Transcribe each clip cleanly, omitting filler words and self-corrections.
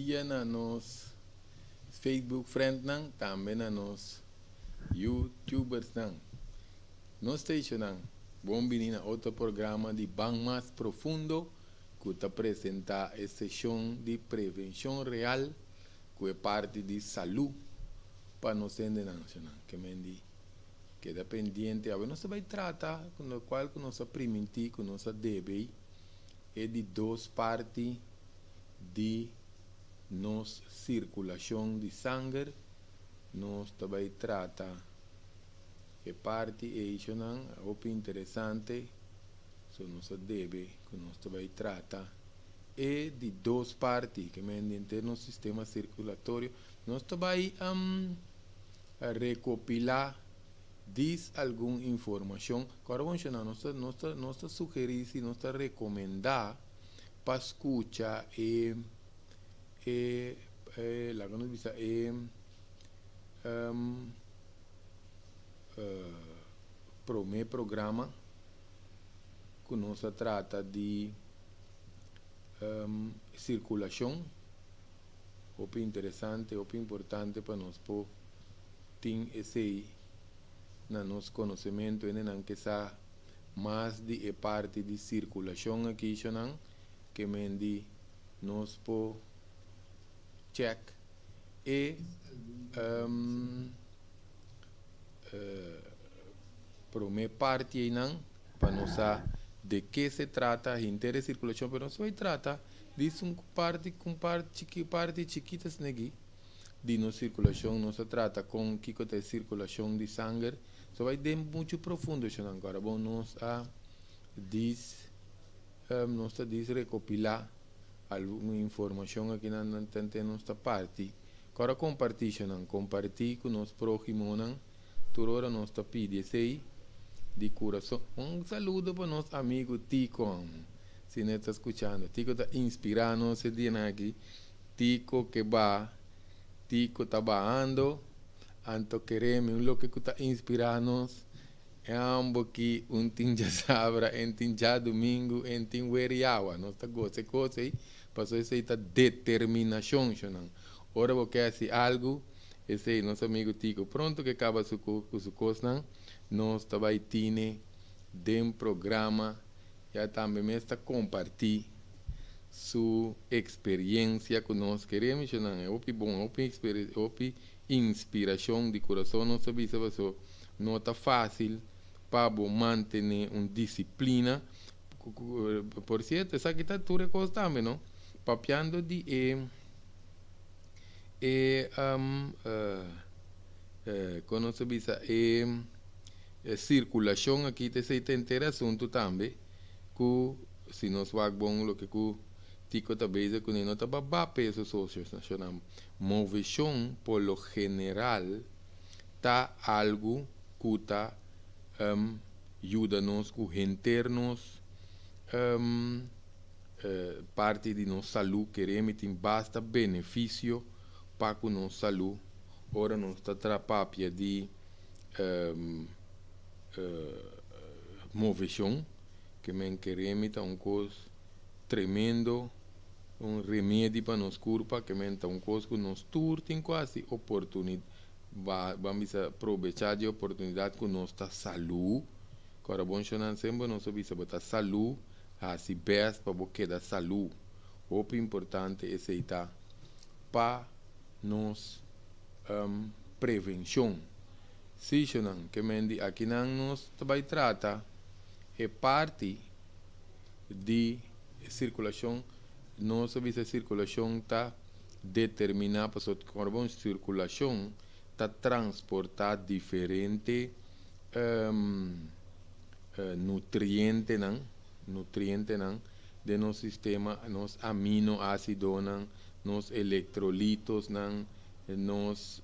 dia na nos Facebook friend nang, também na nos YouTubers nang. No station nang, bom menina outro programa de Bang Mais Profundo, que está apresenta a sessão de prevenção real, que é parte de saúde para nós nacional, que mendi que é pendiente, a nós vai tratar com o qual que nós permitir, que nós deve é de duas partes de nossa circulação de sangue, nós também trata a parte é isso não, é interessante, so nós deve que nós também trata é de duas partes que mentem no sistema circulatório, nós também recopilar diz alguma informação, agora vamos nós sugerir, nós recomendar para escutar lá que nós visa primeiro programa que nós trata de circulação, o interessante, o importante para nós por ter esse na nosso conhecimento ainda que sa mais de parte de circulação aqui que mendi nós po check e primeira parte aí para nós de que se trata inteira circulação, pero nós vai tratar de parte chiquitas negi de nossa circulação, nós trata com que é circulação de sangue. So vai de muito profundo agora. Bom, nós diz recopilar alguma informação aqui na nossa parte. Agora compartilhar com nós próximos, toda a nossa pede sei de coração. Saludo para nosso amigo Tico, se não está escutando. Tico está inspirando esse dia aqui. Tico que va, Tico está baando. Anto queremos lo que está inspirando-nos é que tinha sabra, tinha domingo, tinha veriawa, nós está gosto coisa aí, passou essa determinação, ora vou querer fazer algo, esse aí nosso amigo Tico, pronto que acaba sua coisa, nós também temos de programa, já também está compartilhar sua experiência que nós queremos, é o bom, o inspiração de coração, não sabia se você não está fácil para manter uma disciplina. Por certo, essa aqui está tudo coisa também, não? Papiando de quando se diz circulação aqui, tem inteiro assunto também, que se nós vamos bom, o que tico também é que não está babá peso social, movição por lo general tá algo que está ajuda-nos a internos parte de nossa saúde queremos ter basta benefício para a nossa saúde ora nós está trapapia de movição que men queremos ter coisa tremendo remédio para nos corpo que menta coisa que nos tem quase oportunidade vamos aproveitar de oportunidade com nossa saúde agora bom chonan sempre nós vamos botar saúde assim best para boque da saúde o importante é aceitar para nos prevenção se chonan que mendi aqui nós também trata é parte de circulação nossa circulação está determinada para a circulação está transportar diferente nutrientes de nosso sistema, nos aminoácidos, nos eletrolitos, nos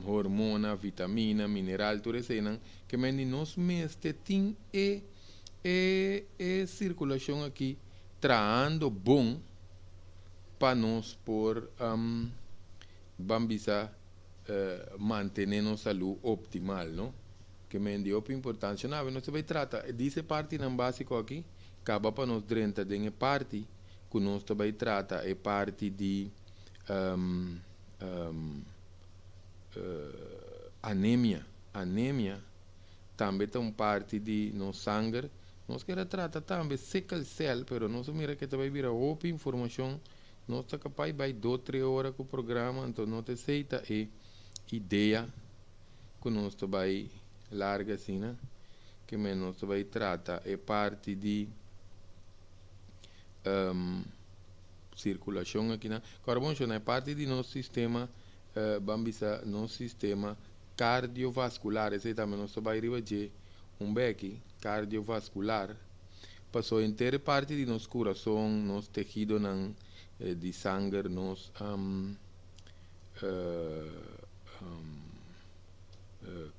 hormonas, vitaminas, mineral, tudo isso que nos mestre tem circulação aqui traando bom para nós por manter nossa saúde optimal, não? Que me dio importante, não, nós vai tratar dessa parte não básico aqui, acaba para nós 30 de parte que nós também trata é parte de um, um, anemia também tem parte de no sangue. Nós queremos tratar também sickle cell, pero nós mira que vai vir a outra informação. Nós está capaz de 2 a 3 horas com o programa, então não te aceita a ideia que nós vai larga assim, né? Que nós vai tratar é parte de circulação aqui, né? Carbono é parte de nosso sistema, nosso sistema cardiovascular. Esse também nós vai de beque cardiovascular. Passou inteira parte de nosso coração, nosso tecido de sangue, nosso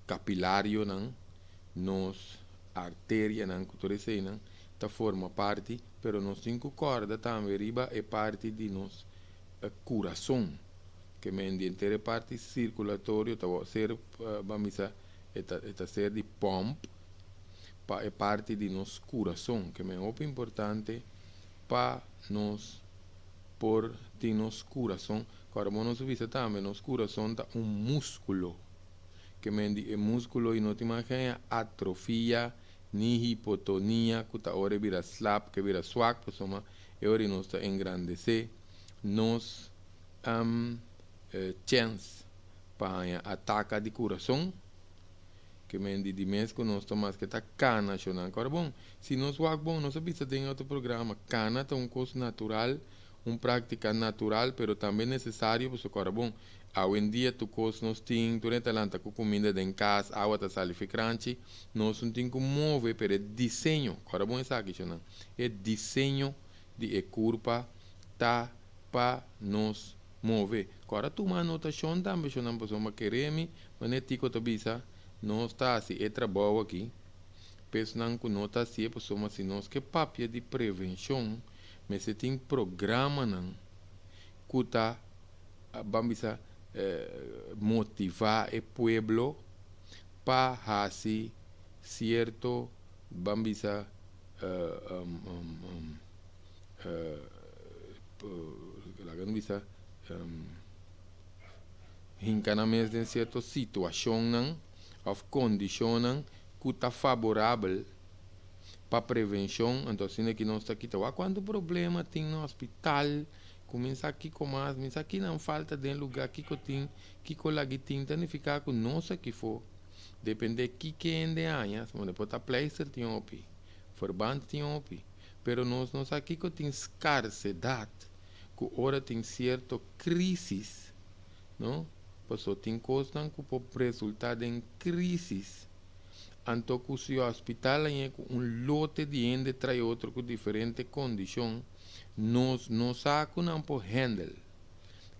capilário, nos artéria, tudo isso aí, forma parte, pero nos 5 cordas também riba é parte de nos coração, que mendi inteira parte circulatório, tá ser vamos a ser de pomp, é parte de nos coração, que é muito importante para nos por de nos coração. Agora vamos ver também nos coração tá músculo, que mendi é músculo e não te imagina atrofia ni hipotonia, que ora vira slap, que vira swag, pues soma, ora nos está engrandecer, nos chance para ataque de coração, que mendi de mês que nós tomamos que está cana, nacional. Agora, bom, se nós swag bom, nós sabemos tem outro programa, cana é curso natural, prática natural, pero também necessário, pues agora, bom, hoje em dia, tu coisa nós temos, durante a lanta com comida em casa, água está salificante, nós não temos que mover, pero é desenho, agora bom isso aqui, não? É desenho de curva, tá, para nos mover. Agora, tu uma anotação também, não pode uma quereme, mas não é tico tabisa, nós está assim, é trabalho aqui, pensando que nós está assim, pessoa assim, nós que papia de prevenção, mas se tem programa, não, que está, vamos motivar o pueblo para fazer certo, vamos a encanamento em certa situação ou condição que está favorável para prevenção. Então, assim que nós está aqui, quando o problema tem no hospital, começa aqui com mais, mas aqui não falta de lugar que eu tenho, que eu lá tenho, tem que ficar com nós aqui for. Depende de que ainda há, se depois a pleister tem opi, verband tem opi, pero nós aqui que tem escassidade, que ora tem certa crise, não? Passou tem coisas que pode resultar em crise. Então, que se o hospital é lote de gente traz outro com diferente condição, nós saco não por handle.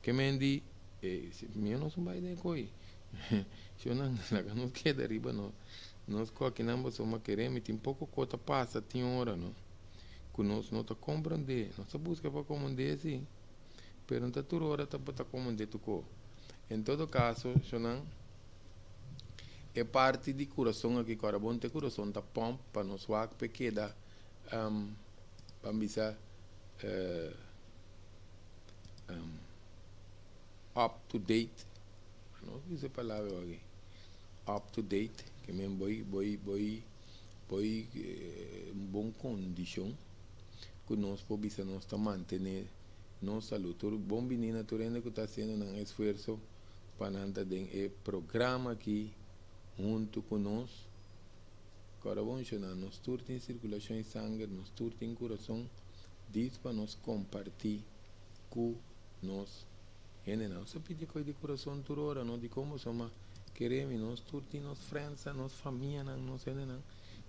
Que me diz, eu não sou de coi. Se eu não queda riba, nós aqui não somos queremos, tem pouco cota passa, tem hora, não? Que nós não está compreender, nós busca para compreender, sim. Pero não toda hora está para compreender tu co. Em todo caso, se não é parte de coração aqui, cara, bom ter coração da pompa para nós suar pequena, para misa up to date, não sei se palavra aqui, up to date, que mesmo boi bom condição, que nós podemos nós manter nossa saúde. Bom menina, tu ainda que está fazendo um esforço para não ter programa aqui junto conosco. Agora vamos chamar, nós todos em circulação de sangue, nós todos em coração, diz para nós compartilhar com nós. Não se pede coisa de coração toda hora, não de como somos queremos, nós todos, nós friends, nós família, nós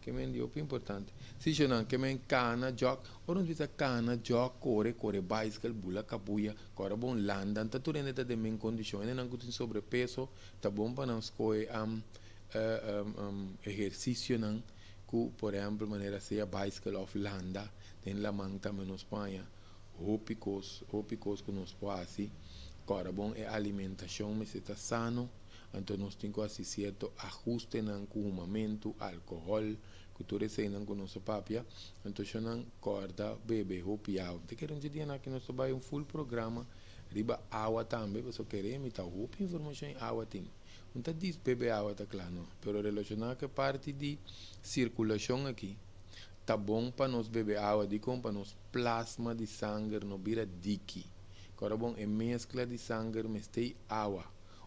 que é muito importante. Se chamam que é cana, jog, ou não diz cana, jog, corre, bicycle, bula, cabuia, agora bom landa, então tudo ainda tem bem condições, não tem sobrepeso, tá bom para nós escolher exercício, não, que, por exemplo, maneira seja bicycle of landa, tem lá mão também na Espanha, ópicos que nós podemos, agora bom é alimentação, mas está sano, então nós temos que fazer certo ajuste no comumento, álcool, que tudo isso aí com nossa papia, então se não corda, bebe, roupiar, te quero dizer que nós vai full programa riba água também, você queremos, tá roupa informação em água tem. Não está diz beber água, tá claro, não. Pero relacionado com a parte de circulação aqui, tá bom para nós beber água, de como para nós plasma de sangue não vira dique. Agora bom, é mescla de sangue, mas tem água.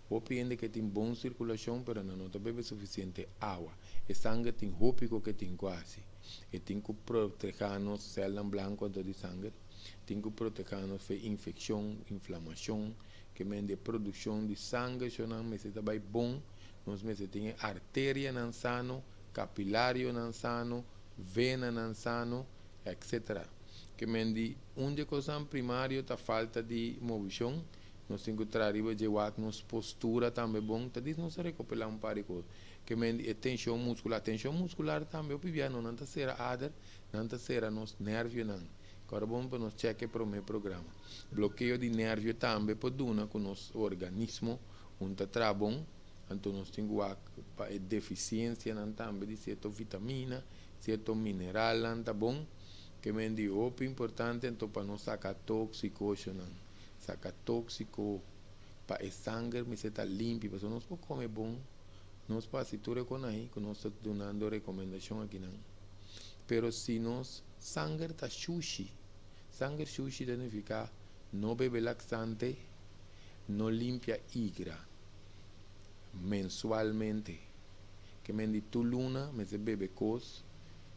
O paciente que tem boa circulação, pero não está bebendo suficiente água. O sangue tem roupico que tem quase. E tem que proteger-nos células brancas de sangue. Tem que proteger-nos de infecção, inflamação, que mende produção de sangue, se não está bem bom. Nós temos artéria não sano, capilário não sano, vena não sano, etc. Que mende onde coisa primário tá falta de movição. Nós temos que trazer de nossa postura também bom, então não se recuperar par de coisas. Que a tensão muscular também, o piano não está sendo adar, não está sendo nos nervos não. Agora bom para nós checar para o meu programa. Bloqueio de nervos também pode dar com o nosso organismo, onde está bom, então nós temos que deficiência também de certa vitamina, certo mineral não está bom, que é o importante então para nós sacar tóxicos não. Saca tóxico para o sangue, mas está limpo, porque nós podemos comer bom, nós passamos com aí, que nós estamos dando recomendação aqui não. Pero se nós sangue está sushi significa não beber laxante, não limpia igra mensualmente, que me tu luna, mas bebe coisa,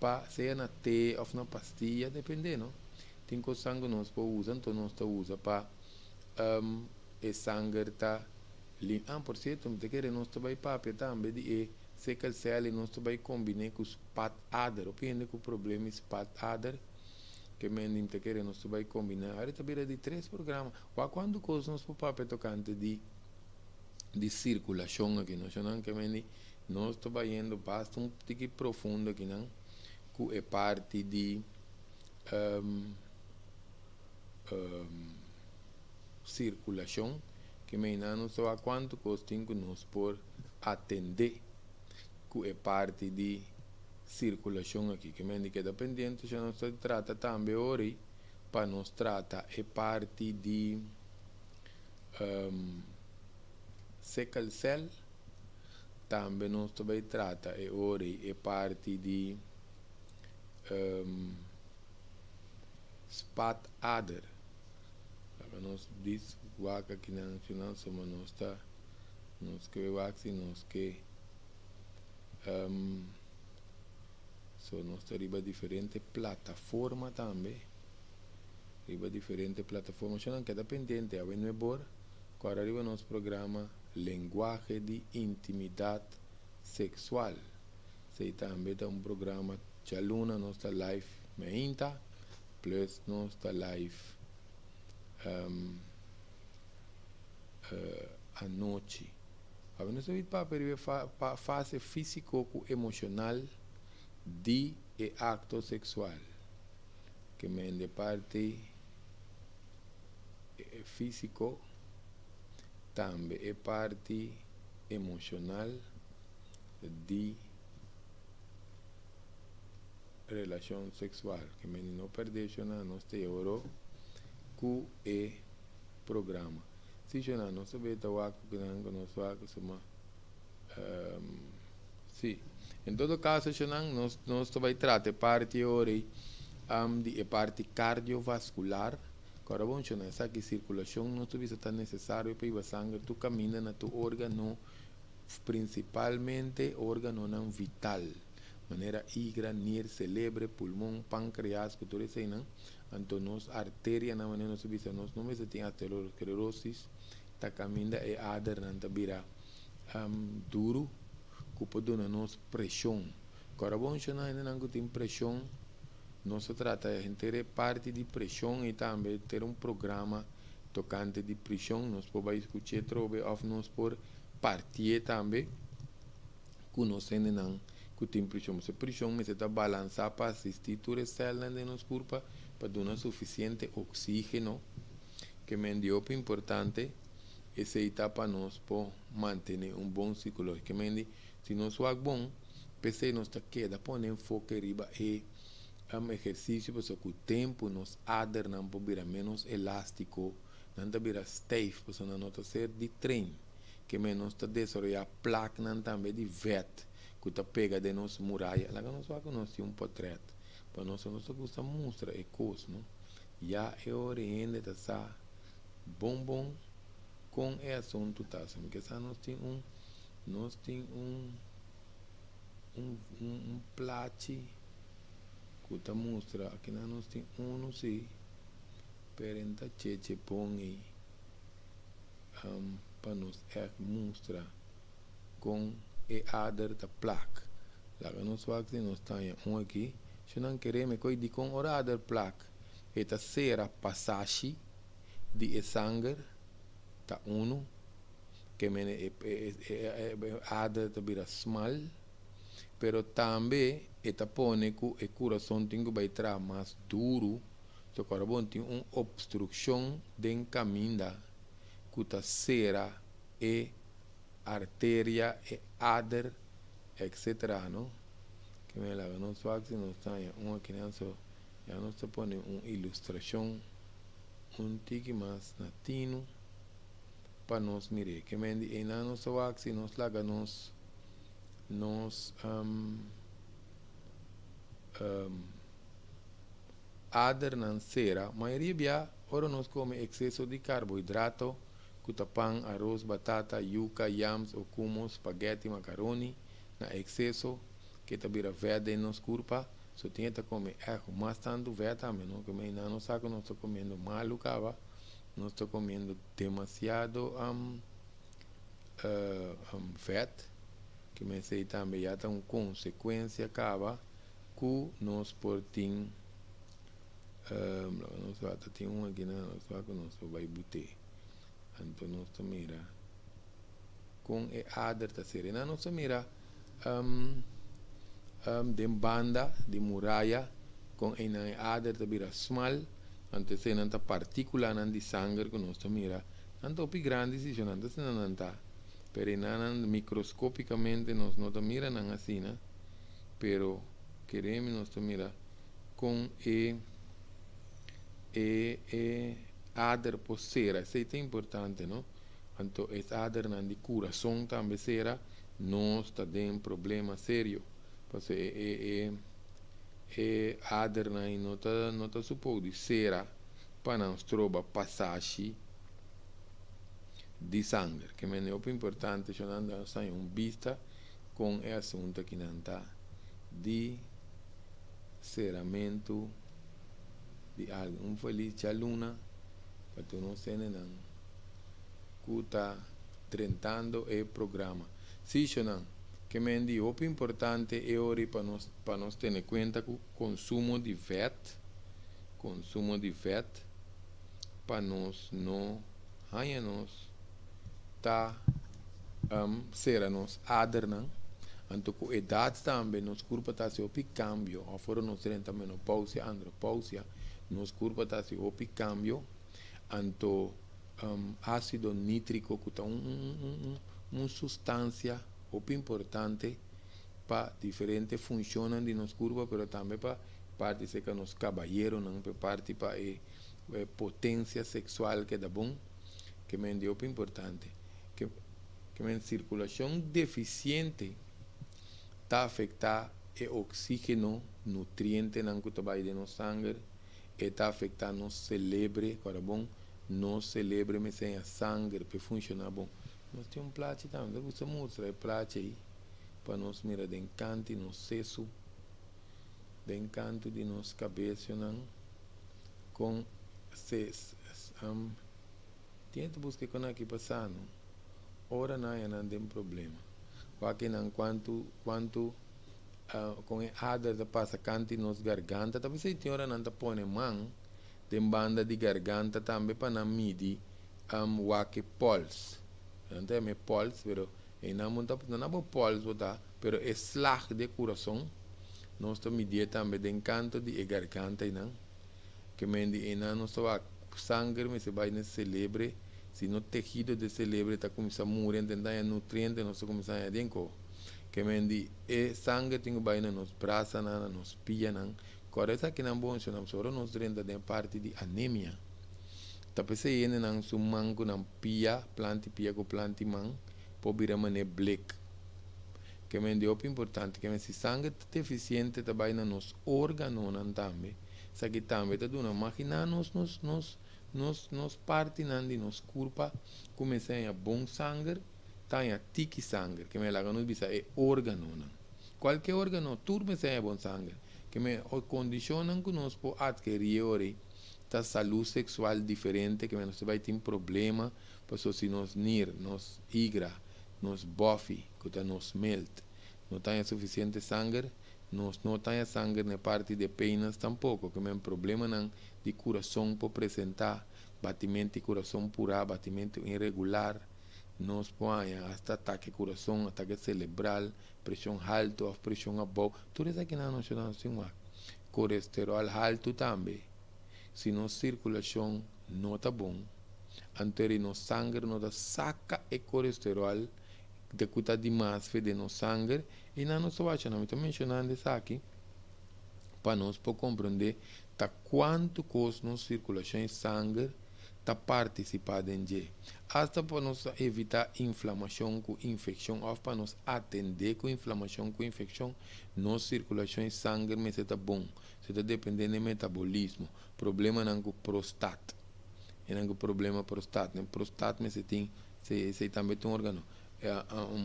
para ser na té ou na pastilha, dependendo. Tem que sangue nós podemos usar, então nós usa para e sangue está limpo. Por certo, me quer nós também papel também de sickle cell e nós também combinar com os pat adder. Eu penso que o problema é pat adder, que me quer nós também combinar. Agora também de 3 programas. Ou quando coisas nós por papel tocante de circulação aqui, nós não que nós também indo bastante um pouquinho profundo aqui não, que é parte de circulação, que não só a quanto costinho que nós por atender, que é parte de circulação aqui, que é dependente, já nós trata também hoje, para nós tratar é parte de sickle cell, também nós também trata é hoje é parte de spot adder. Nós diz vaca que na nacional somos nós que vaca nós que nós arriba diferente plataforma também, arriba diferente plataforma, já não queda pendente a bem embora, agora arriba nosso programa linguagem de intimidade sexual, sei também é programa de aluna nossa live meinta plus nossa live à noite. A nós para fase físico-emocional de acto sexual, que de parte físico também é parte emocional de relação sexual, que não perde nós te euro que é programa. Se já não sabe o que nós vamos sim. Em todo caso, nós também trata parte ori de parte cardiovascular. Agora bom, essa que circulação não é tão necessário para o sangue, tu caminha na tu órgão, principalmente órgão não vital, maneira igra, nir, cérebro, pulmão, pâncreas, que tudo isso aí não. Então, nós artéria na maneira nós nós não tem aterosclerose, tá caminhando e adar não tá vira duro, que pode dar nos pressão. Agora bom, ainda não tem pressão, nós trata a gente parte de pressão e também ter programa tocante de pressão, nós podemos escutar trobe of nós por partir também, que nós ainda não que tem pressão, se pressão mas está balançar para assistir todas as células de nosso corpo para dar suficiente oxígeno, que é importante, essa etapa nós para manter bom ciclo, que se nós faz bom, pensei nós queda põe foco riba e exercício, porque o tempo nos adder não pode virar menos elástico, não tá vira stijf, pues não nota ser de trem, que menos tá desarrollar placa não também de vet, que tá pega de nos muralha, lá que nós vai conhecer um portreto, para nós gosta mostrar e coisa, não? Já é oriente tá sa bom com esse assunto tá, porque nós tem um plate que tá mostra aqui nós tem não sei perenta cheche põe para nos mostrar com e ader da placa lá que nós vai nós tem aqui se não queremos que com o ader placa esta será passagem de sangue tá que ader da vira small pero também esta pone que o coração tem que entrar mais duro, so coração tem uma obstrução de caminho que está cera e artéria e ader, etc. não? Que me lá não só que não está uma criança já não se pone uma ilustração tique mais latino para nós mirar que me e não só que nós laga nos ader nan cera, maioria bia ora nós come excesso de carboidrato, cutapão, arroz, batata, yuca, yams, hummus, spaghetti, macaroni, na excesso que tá vira verde nos corpo, só tinha que comer mas tanto verde também, não que me não sabe nós estou comendo mal cava, nós estou comendo demasiado fat que me sei também já tem uma consequência acaba que nós portim nós vai ter aqui nós vai botar então nós mira com e ader ta serena nós mira de banda de muralha com e na ader ta vira small antes se nanta partícula nan de sangue que nós mira tanto pi grande se já nanta se nanta pero microscópicamente nos no miran así, ¿no? Pero queremos nos mira con ader posera, eso es importante, ¿no? Entonces es ader nan de corazón también será, no está de un problema serio, pues ader nan no está suposto de será para nos troba passagem de sangue, que é muito importante, se nós temos vista com o assunto que não está de seramento de algo. Feliz aluna, para tu não ser não, que está tentando o programa. Se não, que é muito importante é hora para nós ter em conta que o consumo de fat, para nós não ganhamos tá será nos adernan anto com idade também nos corpo tá se opi cambio afora nos renta menopausia andropausia nos corpo tá se opi cambio anto ácido nítrico que tá uma substância opi importante para diferentes funções de nos corpo pero também para parte se que nos caballeros não para parte para potência sexual que dá bom que é opi importante que a circulação deficiente está afetando o oxígeno, nutriente que vai de nosso sangue, e está afetando o cérebro, bom, no cérebro me sem sangue para funcionar bom. Nós temos um plato também, eu gosto muito de plato aí, para nós mirar de encanto no seso, de encanto de nossa cabeça, não, com tenta buscar com aqui passando. Ora não tem problema. Porque não quanto com a ada da passa cante nos garganta, talvez se tem hora não tá põe mão tem banda de garganta também para não medir wake pulse. Não tem me pulse, pero e não monta não é pulse botar, pero é slag de coração. Nós estamos medir também de encanto de garganta e não que mendi e não só sangue me se vai nesse cérebro. Se no tejido de cérebro está começando a morrer, entender nutrientes, nós começamos a denco. Que mendi e sangue tem que vai nos braços, nos pés, não. Agora essa aqui não bom, se não só nos renda de parte de anemia. pensei nang su mango nang pia com planti man, po bira mané black. Que me deu importante que me se sangue deficiente também na nos órgãos não também. Só que também tá dando imaginar nos parte nan de nos corpo comecei a bom sangue, tá a tiki sangue, que me laga nos bisa é órgão não. Qualquer órgão turme sem a bom sangue, que me condicionam que nós po adquirir ta saúde sexual diferente, que nós vai ter problema, porque se nos nir, nos igra, nos bofe, que nos melt, não tem suficiente sangue, nós não tem sangue na parte de penas tampouco, que é um problema não de coração por apresentar, batimento de coração pura, batimento irregular, nos põe hasta ataque coração, ataque cerebral, pressão alta, pressão abaixo, tudo isso aqui na nossa nação, colesterol alto também. Se nossa circulação não está bom, antes nosso sangue não está saca e colesterol de cuidar demais de nosso sangue e na nossa baixa não estou mencionando isso aqui para nós poder compreender tá quanto custa nossa circulação de sangue está participando em dia hasta para nós evitar inflamação com infecção ou para nós atender com inflamação com infecção nossa circulação de sangue mas está bom você está dependendo do metabolismo problema não com prostate e não com problema prostate mas você também tem um órgão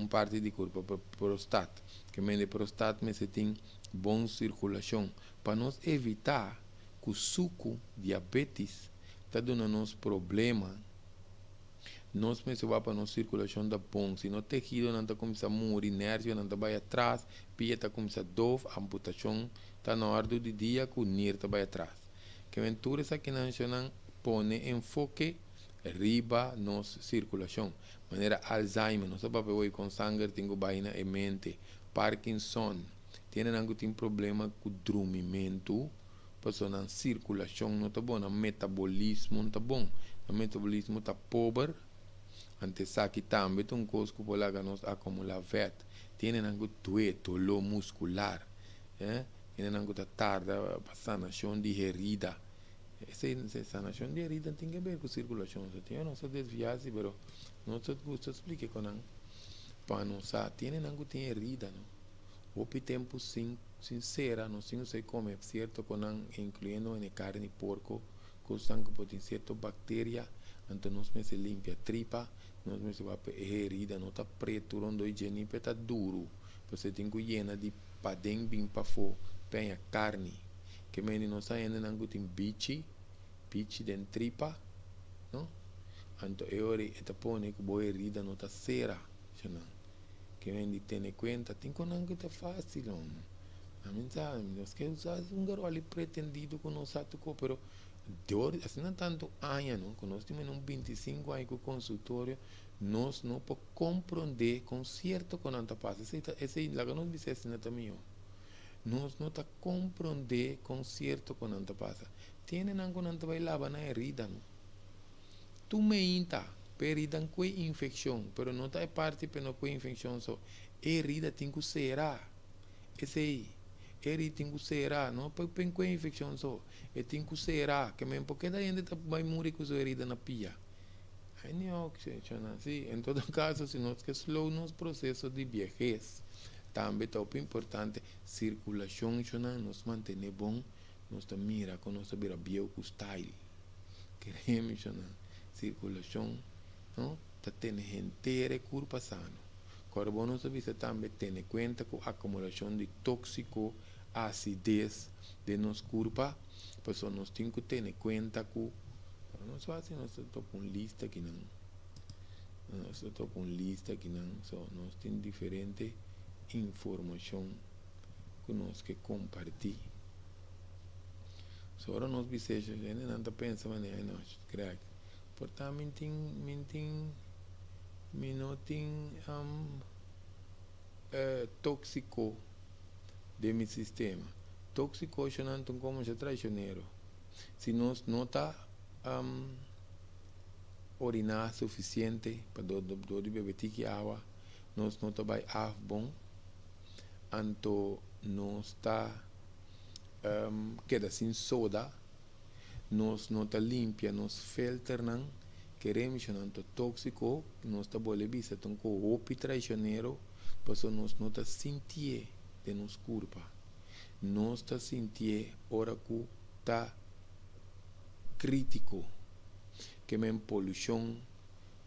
parte de corpo prostate que mende prostate mas você tem boa circulação para nós evitar que o suco diabetes está dando nos problema nós mesmo vai para nossa circulação da bom se no tecido não está começando a morrer inércia não está vai atrás pia está começando a dor amputação está na hora do dia que o nir está vai atrás que ventura essa que não põe enfoque riba nossa circulação maneira Alzheimer não sabe hoje com sangue tem baina e mente Parkinson tem problema com dormimento pessoa na circulação não está bom, o metabolismo não está bom, o metabolismo está pobre, antes aqui também tem um coisa que pode nos acumular vet, tem algo dolor muscular, tem algo da tarde, sanação de herida, essa sanação de herida tem que ver com circulação, eu não sei desviar-se, mas não sei se explique com não, para não saber, tem algo tem herida, não? O tempo sincera, não sei como é certo, incluindo em carne porco, com sangue pode certo bactéria, então nós me se limpa a tripa, nós me se vai herida, não está preto, rondo higiene, está duro, você tem que llena de padem bem para fora, tem a carne, que me não sai ainda não tem bichi dentro tripa, não? Então eu está põe que boa herida não está cera, não? Que vem de ter conta, tem que não é fácil, não. A mim sabe, nós que usamos garoto ali pretendido com nós atuco, pero assim não tanto anos, não, que nós temos 25 anos com o consultório, nós não podemos compreender com certo que não está passando. Esse lá que nós dissemos assim também, nós não está compreender com certo que não está passando. Tem não que não vai lavar na herida, não. Tu me inta. Herida com infecção, pero não está parte para com infecção só. Herida tem que ser, esse aí, herida tem que ser, não para com infecção só. E tem que ser, que mesmo porque daí ainda vai morrer com sua herida na pia. Aí não é assim. Em todo caso, se nós que slow nos processos de viejez, também está importante circulação, nos manter bom, nós mira com nossa vida bio-style, queremos circulação. Não? Tá tendo gente curva sano. Carbono você também tem conta com a acumulação de tóxico, acidez de nos curva, pois nós temos que ter conta com nós fazemos nós estamos com lista aqui não. Nós estamos com lista aqui não, nós temos diferente informação que nós que compartilhar. Agora nós biseja, ainda não está pensando em nós, crack. Portanto, não tem tóxico de meu sistema. Tóxico não tem como ser traicioneiro. Se nós não está orinar suficiente para beber água, nós não vai bom, então nós está queda sem soda. nós não tá limpia, nós filter não, queremos não tá tóxico, nós tá bole bisa, então com opi traicioneiro, passou nós não tá sentir de nos culpa, nós tá sentir hora que tá crítico, que men poluição,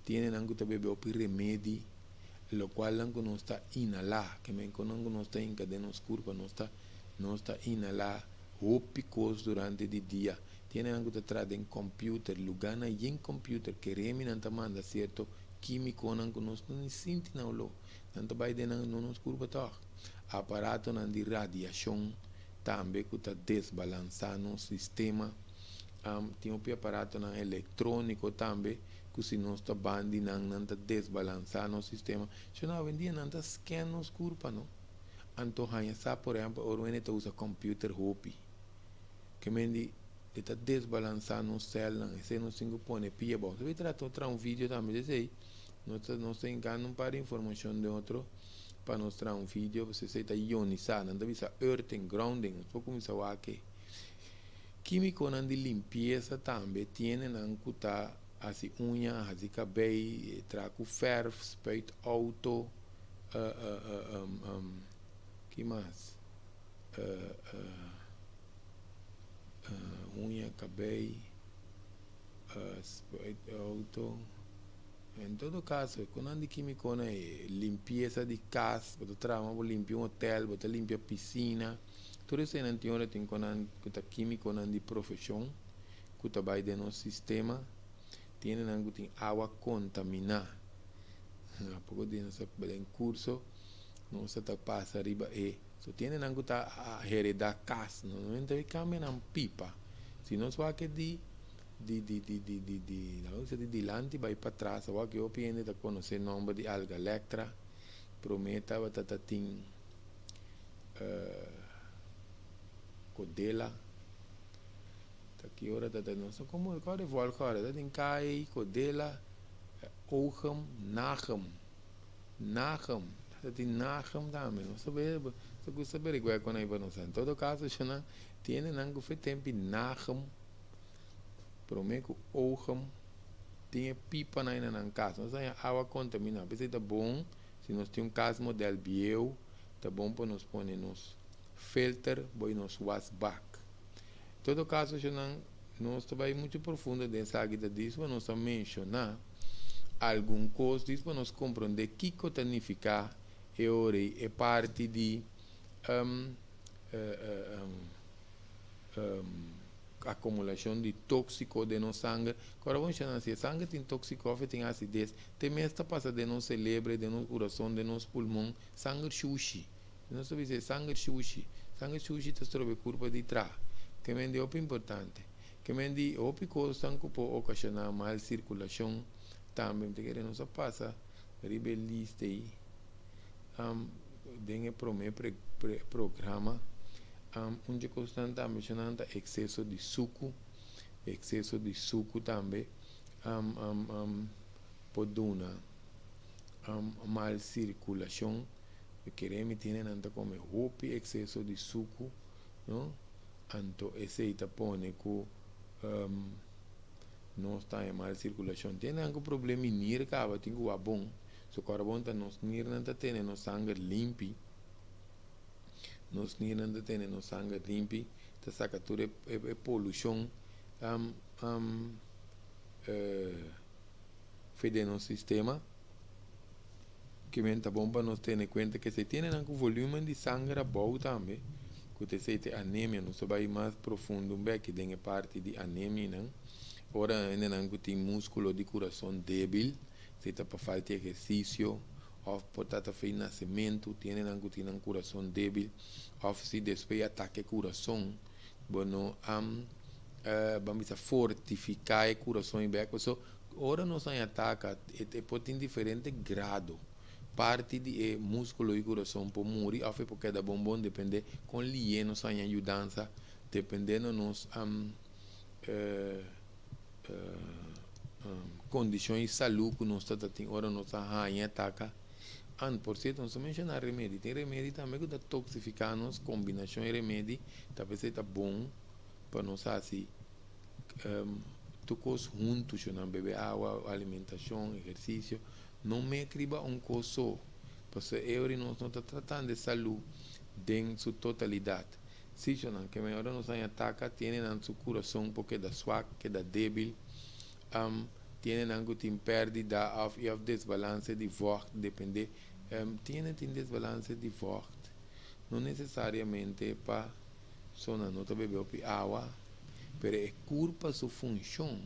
tiene nangu tá bebe opi remédio, lo cual nangu não está inalar, que men con nangu não está inca de nos culpa, não está inalar opi cos durante o dia. Tiene algo detrás de computer, lugar na em computer que remi nanta manda certo químico nangu nos não sente não lo, nanta vai de não nos curva tá. Aparato nan de radiação também que tá desbalançando o sistema. Tem um aparato nan eletrônico também que se nós tá bandi nanta desbalançando o sistema. Se não vendia nanta scan nos curva não. Anto hanya sa por exemplo, orwene ta usa computer hopi. Que mendi está desbalançando o céu, se não se põe pia bom. Se vai tratar vídeo também desse aí, nós engano para informação de outro, para mostrar vídeo, você está ionizando, não bisa earthing, grounding, pouco me sabe que químico de limpeza também tiene nan kuta assim unha, assim cabelo, trago ferro, speito auto, que mais? Unha, cabelo, auto. Em todo caso, quando anda químico, limpeza de casa, você trabalha, limpia um hotel, você limpia a piscina, tudo isso não tem hora tem quando químico de profissão, que trabalha dentro do sistema, tem água contaminada. Há pouco de nós em curso, nós passa arriba e so tiene nangu ta heredar casa, não tem cambia na pipa. Se nós vai que de dilante vai para trás, vai que eu piende ta conhecer nome de alga electra, prometa vai ta tin codela. Ta que hora ta não sei como é que vol cara, ta tin cai codela, ochem, nachem. Tem nachem também, não sabe, se você saber igual quando aí para nós. Em todo caso, já não tiene nango foi tempo nachem, prometo ochem, tem pipa na casa, nós tem água contaminada, mas é bom, se nós temos casa modelo bio, tá bom para nós pôr nos filter, boi nos wash back. Em todo caso, já não nós trabalhamos muito profundo dentro da disso, mas nós vamos mencionar algum coisa disso para nós compreender que significa é parte de acumulação de tóxico de nosso sangue. Agora vamos chamar assim, sangue tem tóxico, tem acidez, tem mesmo passa de nosso cérebro, de nosso coração, de nosso pulmão, sangue sushi. Não sabe dizer sangue sushi está sobre a curva de trás, que é importante, que é outra coisa que pode ocasionar mal circulação também, porque não se passa rebelista aí. Dengue programa onde constante mencionando excesso de suco também pode dar mal circulação, queremos ter nanta como roupa excesso de suco, não? Então esse aí põe que não está em mal circulação, tem algum problema em nir acaba tem que bom. So carbon ta nos nir nanta tene no sangue limpi, nos nir nanta tene no sangue limpi, ta sacatura e poluição fede no sistema, que menta bom para nos ter conta que se tiene algum volume de sangue bom também, que te se te anemia, não se vai mais profundo, bem que tem parte de anemia, não? Ora ainda não tem músculo de coração débil, se está para falta de exercício, ou por estar feio nascimento, tem um coração débil, ou se depois ataque o coração, bueno, vamos fortificar o coração em beco, so, ora nós ataca, pode ter diferente grado, parte de músculo e coração por morrer, ou porque da bom depende com lhe nós ajudança, dependendo nos condições de saúde que nós temos, ora nós ataca. Por certo, nós mencionamos remédio. Tem remédio também que está toxificando, combinação de remédio, talvez seja bom para nós assim, tocos juntos, não beber água, alimentação, exercício, não me criba coisa só, porque eu não estou tratando de saúde em sua totalidade. Se não, que melhor nos ataca, tem na seu coração porque da fraco, que da débil, tem algo que perde da of desbalance de vocht, depende, tem desbalance de vocht, não necessariamente para só não beber água, mas é culpa sua função,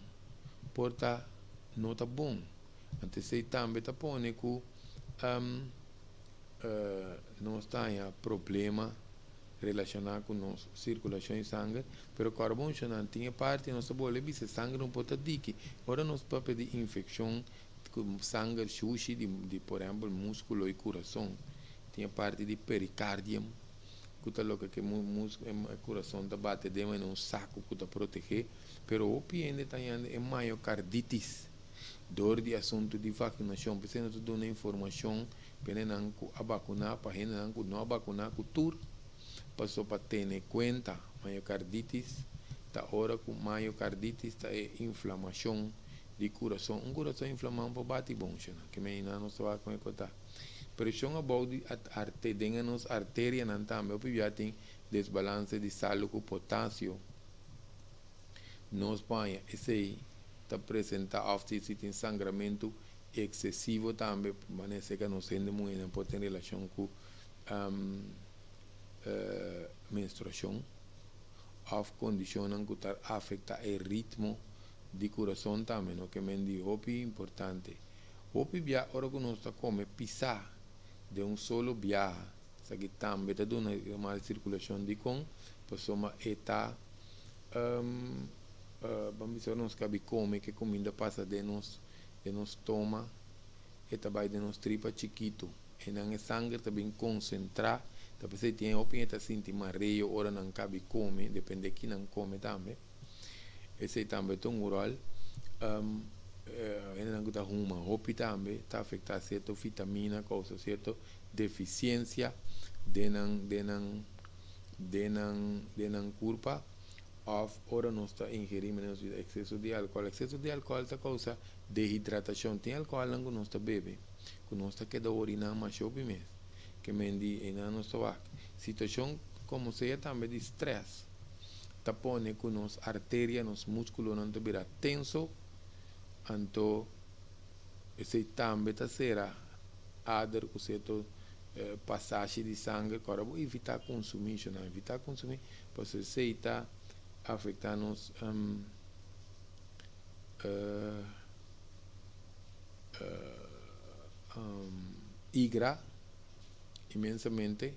porta não está bom. Antes você também está pondo que não está problema relacionado com nossa circulação de sangue, mas o carbono não tinha parte da nossa bola, se sangue não pode dizer. Agora nós papel de infecção, com sangue sushi de por exemplo, músculo e coração, tinha parte de pericárdio, que está louca que o coração está bate dentro de um saco que está proteger, mas o piende está é miocarditis, dor de assunto de vacinação, precisa de uma informação, para não vacinar, para não vacinar, cultura, passou para ter em conta miocarditis, está hora com miocarditis, está inflamação de coração, coração inflamado para bate bom, que menina não se vai com contar. Pressão about de artéria nos artéria não também, porque já tem desbalance de sal com potássio. Nos banha, esse aí está apresenta se tem sangramento excessivo também, mas que não sendo muito, pode ter relação com menstruação, of condicionam que afeta o ritmo de coração também, o que me diz, é importante. Hopi via ora que nós está come pisar de solo viaje, sa que também está dando uma circulação de com, pessoa está vamos dizer nós cabe come que comida passa de nós toma e também de nós tripa chiquito, e não é sangue também concentrar, então você tem opinião está sentindo mareio, ora não cabe come, depende de quem não come também, esse também tem rol. Não está uma roupa também está afetando certa vitamina, causa certa deficiência de culpa of ora nós está ingerindo excesso de álcool está causa desidratação, tem álcool não nós está bebe, que nós está queda orinar mais chope mesmo, que mendi e não nós está situação como seja também de estresse, está pone que nos artéria, nos músculos não está vira tenso. Então, esse também está será adere com certo passagem de sangue, agora vou evitar consumir, porque se está afetando nos igra imensamente,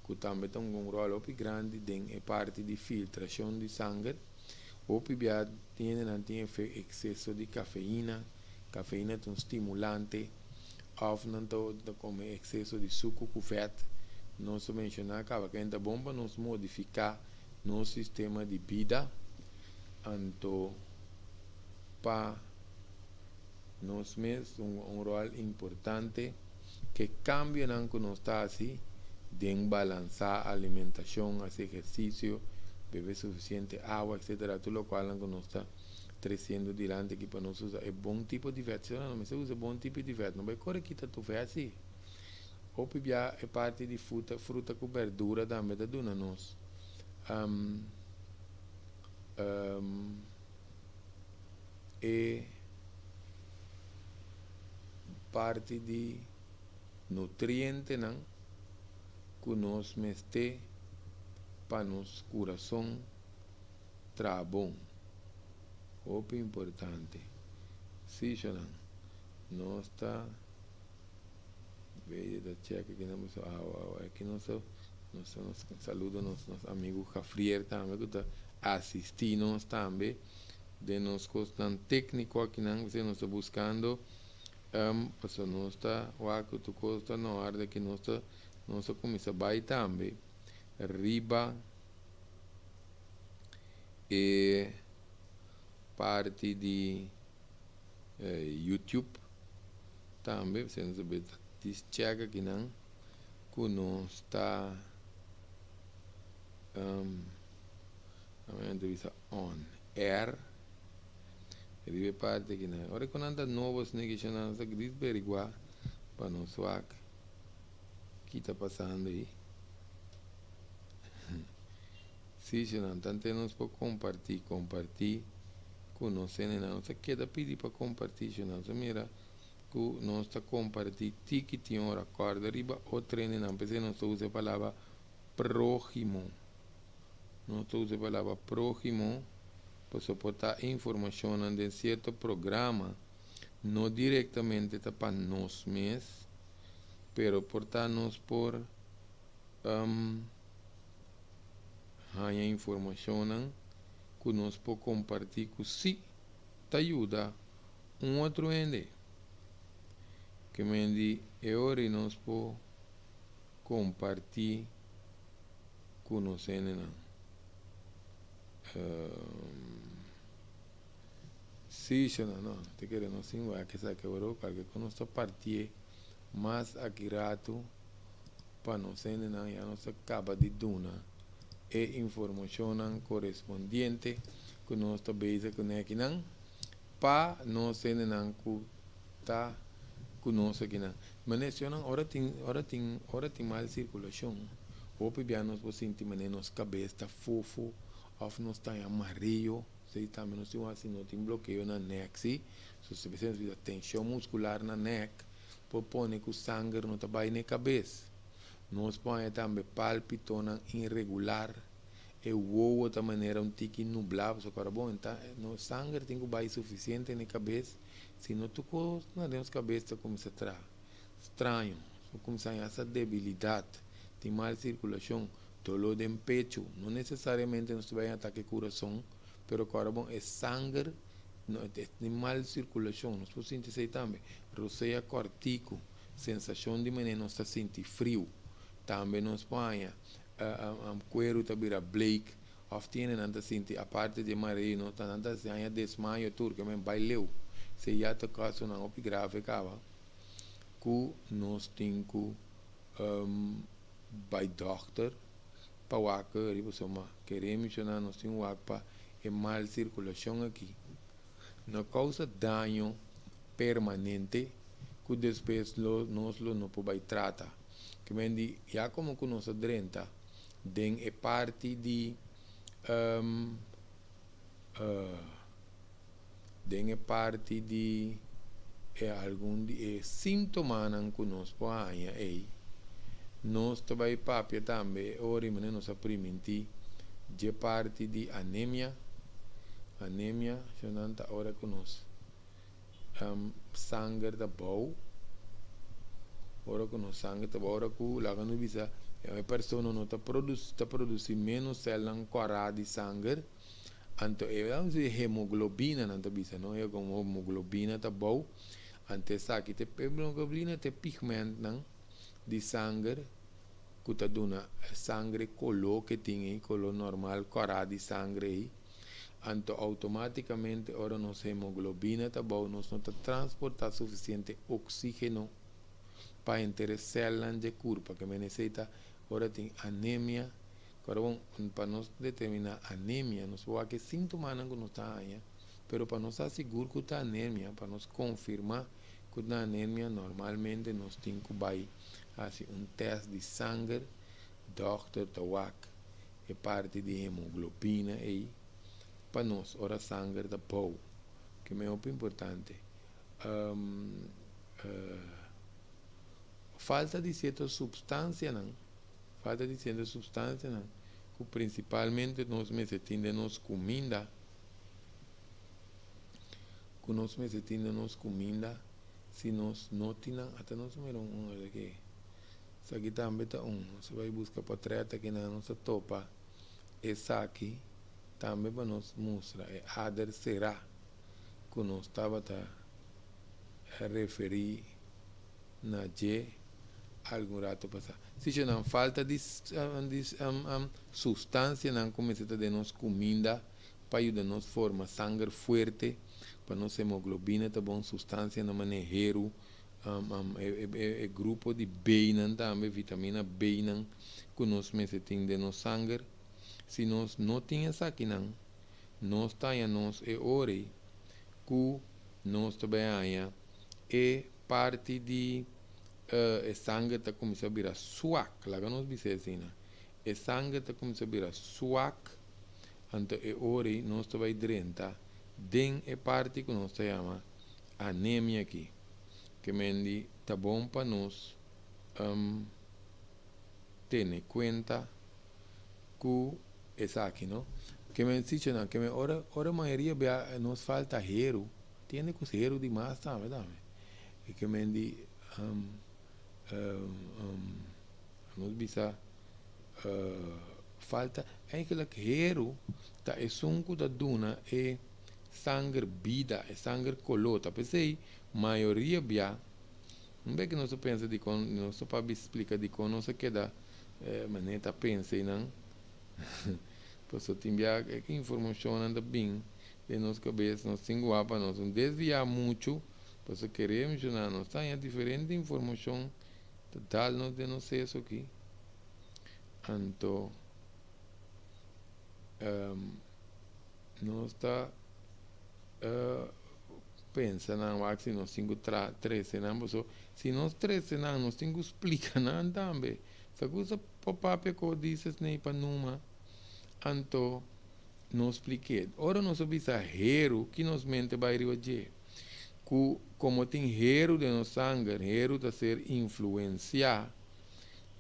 que também tem rol grande em parte de filtração de sangue. O PBA tiene excesso de cafeína é um estimulante, ou não como excesso de suco com fat, não se mencionar que é bom para nos modificar nosso sistema de vida, então para nós mesmos rol importante que cambia não que nós está assim, de balançar a alimentação, exercício, beber suficiente água, etc. Tudo o qual não está crescendo diante que para nós usar é bom tipo de vet, não, mas se usa bom tipo de vet, não vai correr que tu vê assim. Ou pibia é parte de fruta com verdura também da dona nós. É parte de nutriente não que nós meste para nos coração tra bom, muito importante. Se não está veio da checa que não aqui nós saludo nossos amigos Jafrier também que está assistindo também de nos constante técnico aqui não você nos está buscando pues nós está o que tu costa na hora que nós começa a bair também riba e parte de YouTube também você não sabe chega que não está a entrevista on air Ribe parte que na. Ora quando anda novos negociando essa gris berigua para não suar. Que está passando aí? Sim, se não temos para compartilhar com nós, não se queda pedir para compartilhar, não se mira que nós está compartilhando ticket em hora corda riba ou treino não, porque não se usa a palavra próximo, não se usa a palavra próximo para suportar informação de certo programa, não diretamente para nós mesmos, pero portar-nos por a informação que nós podemos compartilhar com si, te ajuda outro ende. Que me diz, é hora e nós podemos compartilhar com nós não. Sim, não, te quero não sim, vai que sabe que eu que nós partir mais aqui rato para nós não, já nós acaba de duna e informação correspondente que nós também se conectam para nós não que tá conosco aqui não. Mas nesse ano hora tem mal circulação. Ou bem nós vamos sentir mas nossa cabeça está fofo, ou nós está amarillo, se também nós temos assim não tem bloqueio na neck, se você precisa tensão muscular na neck, propõe que o sangue não está bem na cabeça. Nós põe também palpitona irregular, e o outra maneira um tique nublado, só que bom, então no sangue tem que baixar suficiente na cabeça, se não tocou na nossa cabeça começa a entrar estranho, começa a essa debilidade, tem mal circulação, dolor de pecho, não necessariamente nós vai ataque coração, pero agora bom é sangue, não tem mal circulação, nós podemos sentir também, roceia cortico, sensação de menino está sentir frio, também nós põe cuero está vira Blake, of tiene nanta sinti a parte de marino, nanta se haya desmayo turco, men baileu, se já te caso na opi grave cava, que nós tem que by doctor, para o que riba soma, queremos mencionar nós tem o para é mal circulação aqui, não causa dano permanente, que depois nós não podemos tratar, que men já como que nós adrenta den é parte de den é parte de algum sintoma que nós podemos aí nós também papia também ora mas nós aprimenti de parte de anemia chonanta ora que nós sangue da bom ora que nós sangue da bom ora que lá no bisa a pessoa não está produzindo menos células corada de sangue, então é hemoglobina não está bisa, não é como hemoglobina tá bom, antes aqui tem hemoglobina tem pigmento não de sangue que está dando sangue color que tem aí color normal corada de sangue aí, então automaticamente ora nossa hemoglobina tá bom, nós não está transportar suficiente oxígeno para entrar células de corpo que necessita. Ora tem anemia, para nós determinar anemia, nós vamos que sintomas não nos está aí, pero para nós assegurar que está anemia, para nós confirmar que está anemia, normalmente nós temos que fazer teste de sangue, doctor Tawak, é parte de hemoglobina aí, para nós, ora sangue da pau, que é muito importante. Falta de certa substância, não? Falta de certa substância, não? Que principalmente nós mesetinde nos comida, que nós mesetinde nos comida, se nós não tínhamos, até nós número aqui, isso aqui também está você vai buscar para treta aqui na nossa topa, essa aqui, também para nós mostrar, é Ader Será, que nós estava a referir na G, algum rato passar. Se não falta de substância, não começa a ter nossa comida para ajudar nos forma sangue forte, para nossa hemoglobina, tá bom, substância na maneiro, grupo de B também, vitamina B que nós mesetemos de nosso sangue. Se nós não tínhamos aqui, nós temos é hora que nós também é parte de sangue está começando a virar suac, lá que nós dizemos assim, né? E sangue está começando a virar suac, então é hora nós também drenta, den é parte que nós chamamos anemia aqui, que mendi tá bom para nós ter conta que é aqui, não? Que me dice não, que me ora maioria nos falta hero, tiene que ser hero demais, tá, verdade? E que me di nos bisa falta eigenlijk hero ta é sunco da duna é sangue vida, é sangue colota, pensei maioria bia não é que nós pensa de con nós para explicar de con nós queda maneta pensa e não posso te enviar que informação anda bem de nossa cabeça nós temos para nós não desviar muito posso queremos já nós tem diferente informação total nós de nós isso aqui então nós está pensa não se nós temos três não se nós três não nós temos explicar não também se coisa papel que dizes nem para numa então não expliquei ora nós obisa hero que nos mente vai hoje como tem hero de nos sangue hero de ser influenciar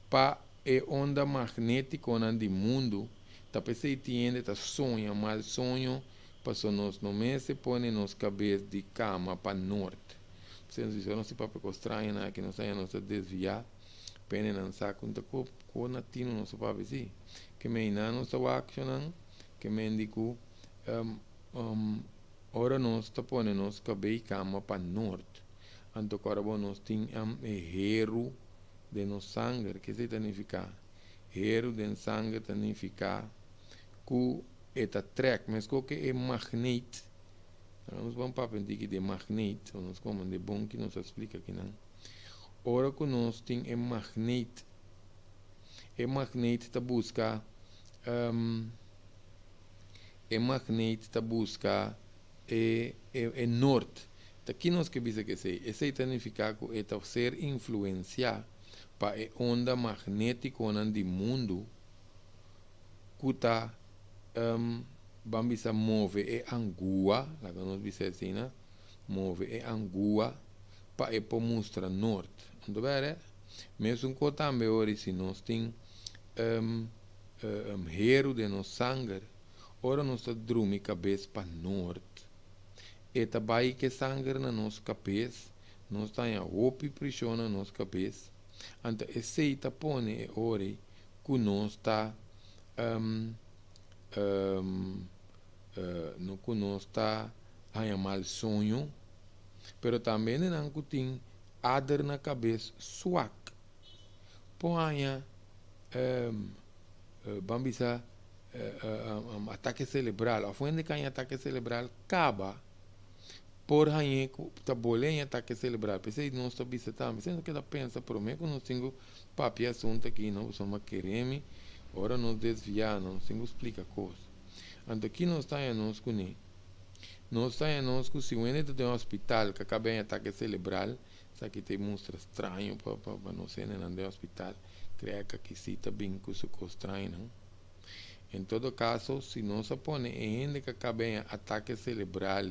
para a onda magnética do mundo tá pensei tiende tá sonha mal sonho passou nós no mês se põe nos cabeça de cama para norte se não se papo estranho né que não saia nos desviar pene não saco então com natino não se papo assim que me não se action que me indico ora nós tá põe nos cabeça cama para norte então agora nós tem hero de nos sangue que se significa hero de sangue significa que eta trek, mas que é magneto. Nós vamos para aprender de magneto, nós como de bom que nos explica aqui não. Ora que nós tem é magneto está buscar é norte. Aqui nós que dizer que esse significa que é ser influenciar para a onda magnética do mundo que está vamos a mover é angua, lá que nós dizemos assim, né? Move é angua para mostrar norte. Então, mesmo que também hoje se nós tem hero de nos sangue, ora nós dormimos cabeça para norte. E também que sangue na nossa cabeça, nós temos a roupa e pressão na nossa cabeça. Então, esse está põe hora que nós está no que nós está a mal sonho, pero também não que tem adar na cabeça suac. Põe vamos a ataque cerebral, a fonte que ataque cerebral acaba por aí tá bolem ataque cerebral. Pensei não está visitando, pensei que ela pensa por mim que nós temos papel assunto aqui, não somos queremos, ora nos desviar, não temos explicar coisa. Então aqui nós estamos nós com ele. Nós estamos nós com se o ente tem um hospital que acaba em ataque cerebral, sabe que tem mostra estranho para não ser no hospital, creio que aqui sim está bem com isso estranho, não? Em todo caso, se nós põe em gente que acaba em ataque cerebral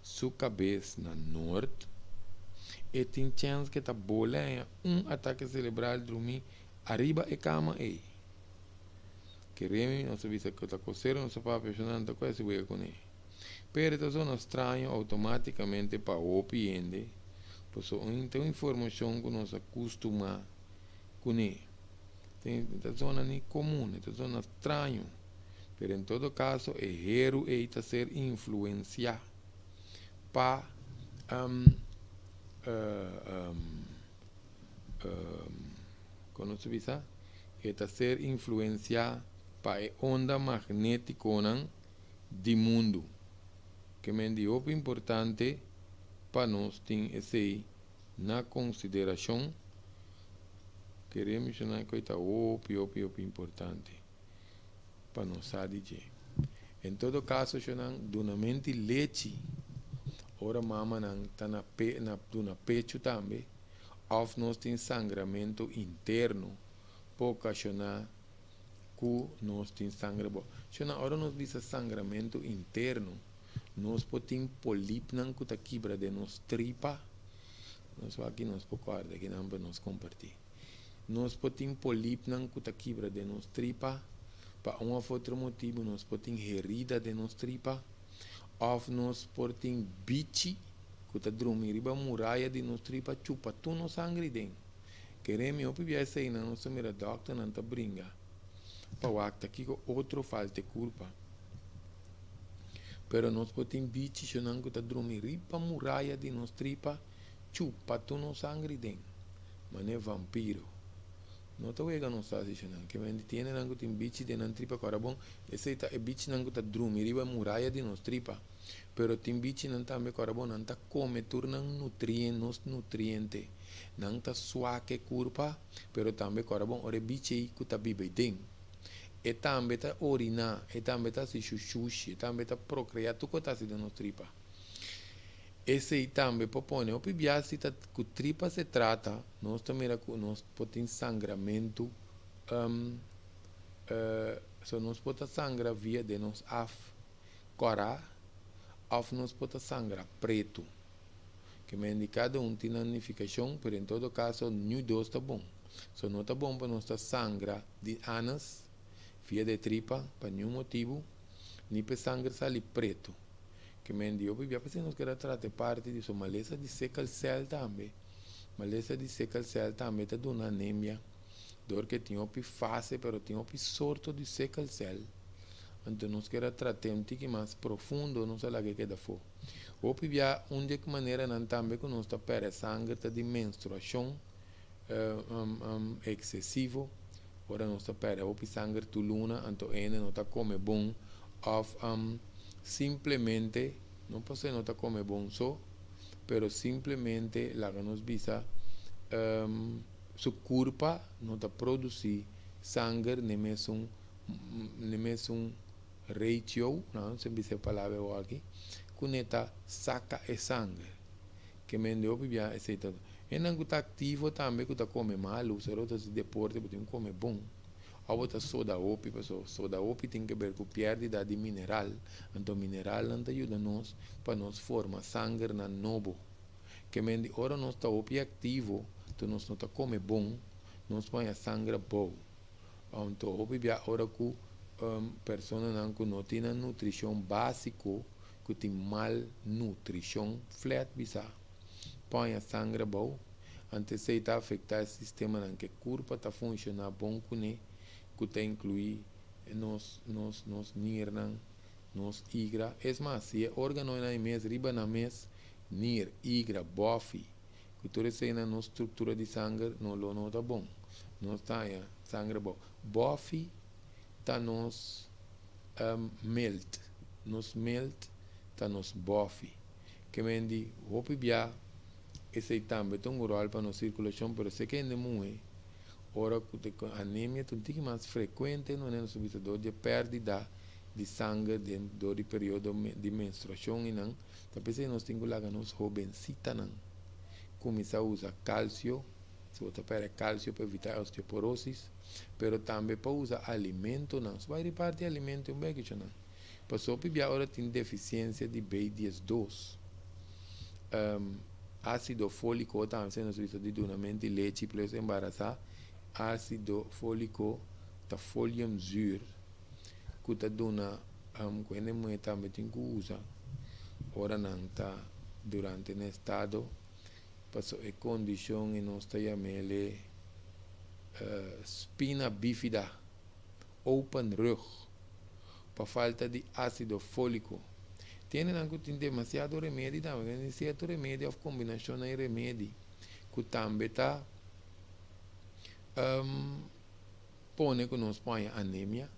sua cabeça na norte, e tem chance que está bolando ataque cerebral dormir arriba e cama aí. Queremos, não se visa que está coceiro, não se pode apaixonar, não está com ele. Pero esta zona estranha automaticamente para o cliente, pois então informação que nós acostuma com ele. Tem esta zona nem comum, esta zona estranha. Pero em todo caso, é hero e está ser influenciar para como se diz, está ser influenciar para a onda magnética do mundo. Que me dio importante para nós ter esse na consideração. Queremos mencionar que está importante para nós saber. Em todo caso, duramente leite ora mama não tá na pecho também, of nós tem sangramento interno, por ocasionar que nós tem sangue bom. Se na hora nós visa sangramento interno, nós podemos políp não que tá quebra de nós tripa, nós aqui nós pocorda que não nós compartilhar. Nós podemos políp não que tá quebra de nós tripa, para um ou outro motivo nós podemos herida de nós tripa, ou nós podemos bichi que tá dormir riba muralha de nós tripa chupa tu no sangue dentro. Queremos eu pedir aí na nossa mira doctor não tá brinca. Para o acta aqui com outro falta de culpa. Pero nós podemos bichi se não que tá dormir riba muralha de nós tripa chupa tu no sangue dentro. Mas é vampiro. Não está vendo não está assistindo. Que vem tiene não que tem bichi de não tripa cara bom. Esse é bichi não que tá dormir riba muralha de nós tripa. Pero tem bichi não tá me cara bom não tá come turna nutriente nos nutriente. Não tá suaque culpa. Pero também cara bom ore bichi que tá bibe dentro. E também está orinar, e também está se chuchuxi, e também está procriar, tudo que está se dando tripa. Esse também propõe, o pibiasi que tripa se trata, nós também nós podemos sangramento, nós podemos sangrar via de nós af, cora, af nós podemos sangrar preto. Que me cada um tem unificação, mas em todo caso, nenhum dos está bom. Não está bom para nós sangra de anas, via de tripa, para nenhum motivo, nem para sangue sair preto. Que me digo, eu pensei que nós queremos tratar parte disso, maleza de sickle cell também. Maleza de sickle cell também está dando anemia. Dor que tem uma fase, mas tem uma sorte de sickle cell. Então nós queremos tratar um pouco mais profundo, não sei lá que queda for. Ou pivia de maneira não também que nós está perdendo sangue de menstruação excessivo. Ora nós está perdendo o sangue tu luna, então ele não está come bom, of simplesmente não pode não está come bom só, pero simplesmente lá que nos visa su culpa não está produzir sangue nem mesmo ratio, não sei se a palavra é aqui, que neta saca e sangue, que me deu bem aceitado. E não está ativo também, que está come mal, os outros deportes, porque tem come bom. A outra soda opi, pessoal, soda opi tem que ver com perda de mineral, então mineral não ajuda nós para nós formar sangue na novo. Que me diz, ora nós está opi ativo, então nós não está come bom, nós põe a sangue bom. Então opi bia ora que pessoa não tem nutrição básico, que tem malnutrição, flat bisa. Põe a sangue bom, antes de está afetar o sistema em que o corpo está funcionando bom, que está incluir nos nirnan, nos igra. É mais, se é órgão na mês, riba na mês, nir, igra, bofi, que tudo isso na nossa estrutura de sangue, não está bom. Não está sangue bom. Bofi está nos melt, está nos bofi. Que me diz, vou pedir esse também tem um rol para nossa circulação, mas se que ainda muito, ora que a anemia tem que mais frequente, não é no substituto de perda de sangue dentro do período de menstruação e não, talvez nós temos lá que nós jovencita não, começar a usar cálcio, se você perde cálcio para evitar osteoporose, mas também para usar alimento não, se vai repartir alimento um bem que não, passou para agora tem deficiência de B12, ácido fólico também se nós vimos de duramente leite para os embaraçar, ácido fólico da foliumzure que está dando quando mulher também tem que usar ora não está durante o estado passou a condição e nós chamamos spina bífida open rug para falta de ácido fólico. Tem demasiado remédio também, tem certo remédio, a combinação de remédio, que também está põe que nós põe anemia,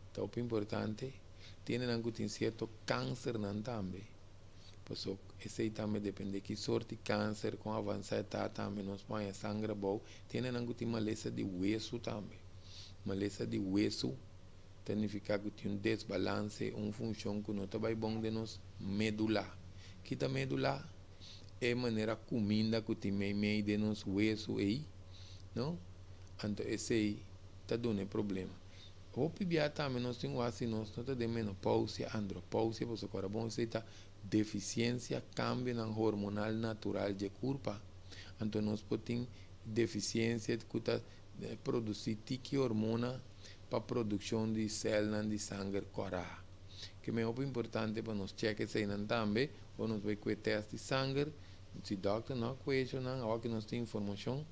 está muito importante, tem certo câncer também, porque esse também depende de que sorte de câncer, com avançar também nós põe sangue bom, tem maleza de hueso também, maleza de hueso, significa que tem desbalance, uma função que não está bem bom de nós medula, que também do lá é maneira comida que tem meio de nos hueso aí, não? Então esse aí tá dando problema. O PBA também nós temos assim nós não de menopausia, andropausia, porque agora bom você tá deficiência, cambio na hormonal natural de corpo. Então nós podemos deficiência que tá produzir tique hormona para produção de células de sangue corar. Que é muito importante para nós checar se não também, ou nós vai com teste de sangue, se o doctor não questiona, ou que nós tem informação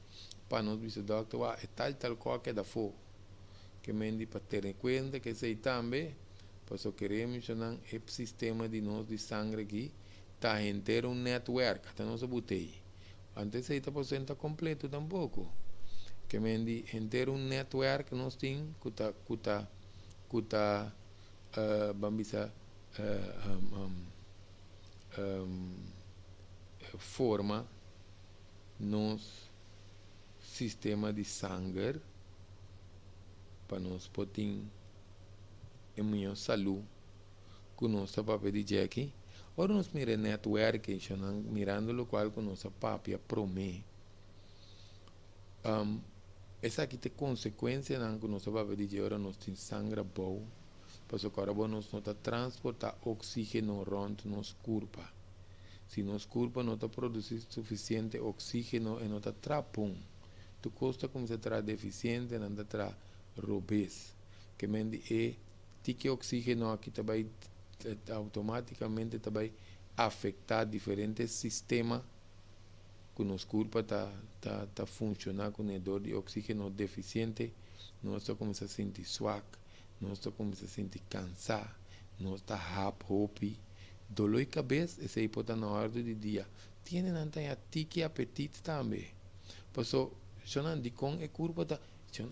para nós ver se o doctor é tal coisa que dá fogo. Que mendi para ter em conta que sei também, para só querer mencionar o sistema de nós de sangue aqui, está inteiro um network, até nós botei. Antes 60% completo tampouco. Que mendi inteiro um network nós tem, vamos dizer, forma nos sistema de sangue para nós poder em minha saúde com nossa papel de Jackie. Ora nós miramos network, mirando o qual com nossa papel promete. Essa aqui tem consequência com nossa papel de Jackie. Ora nós temos sangue bom, porque agora nós não transportar oxígeno rond nos corpo. Se nos corpo não está produzindo suficiente oxígeno e não está trapão, tu custa como se terá deficiente, não terá robês. Que mendi que oxígeno aqui também automaticamente também afetar diferentes sistemas que nos corpo tá funcionando com o dor de oxígeno deficiente, nós começa a sentir suave, nós começa a sentir cansado, nós está hope, dolor de cabeça, esse aí pode estar na ordem do dia. Tiene nantai tique apetite também. Passou, chonan de com e corpo tá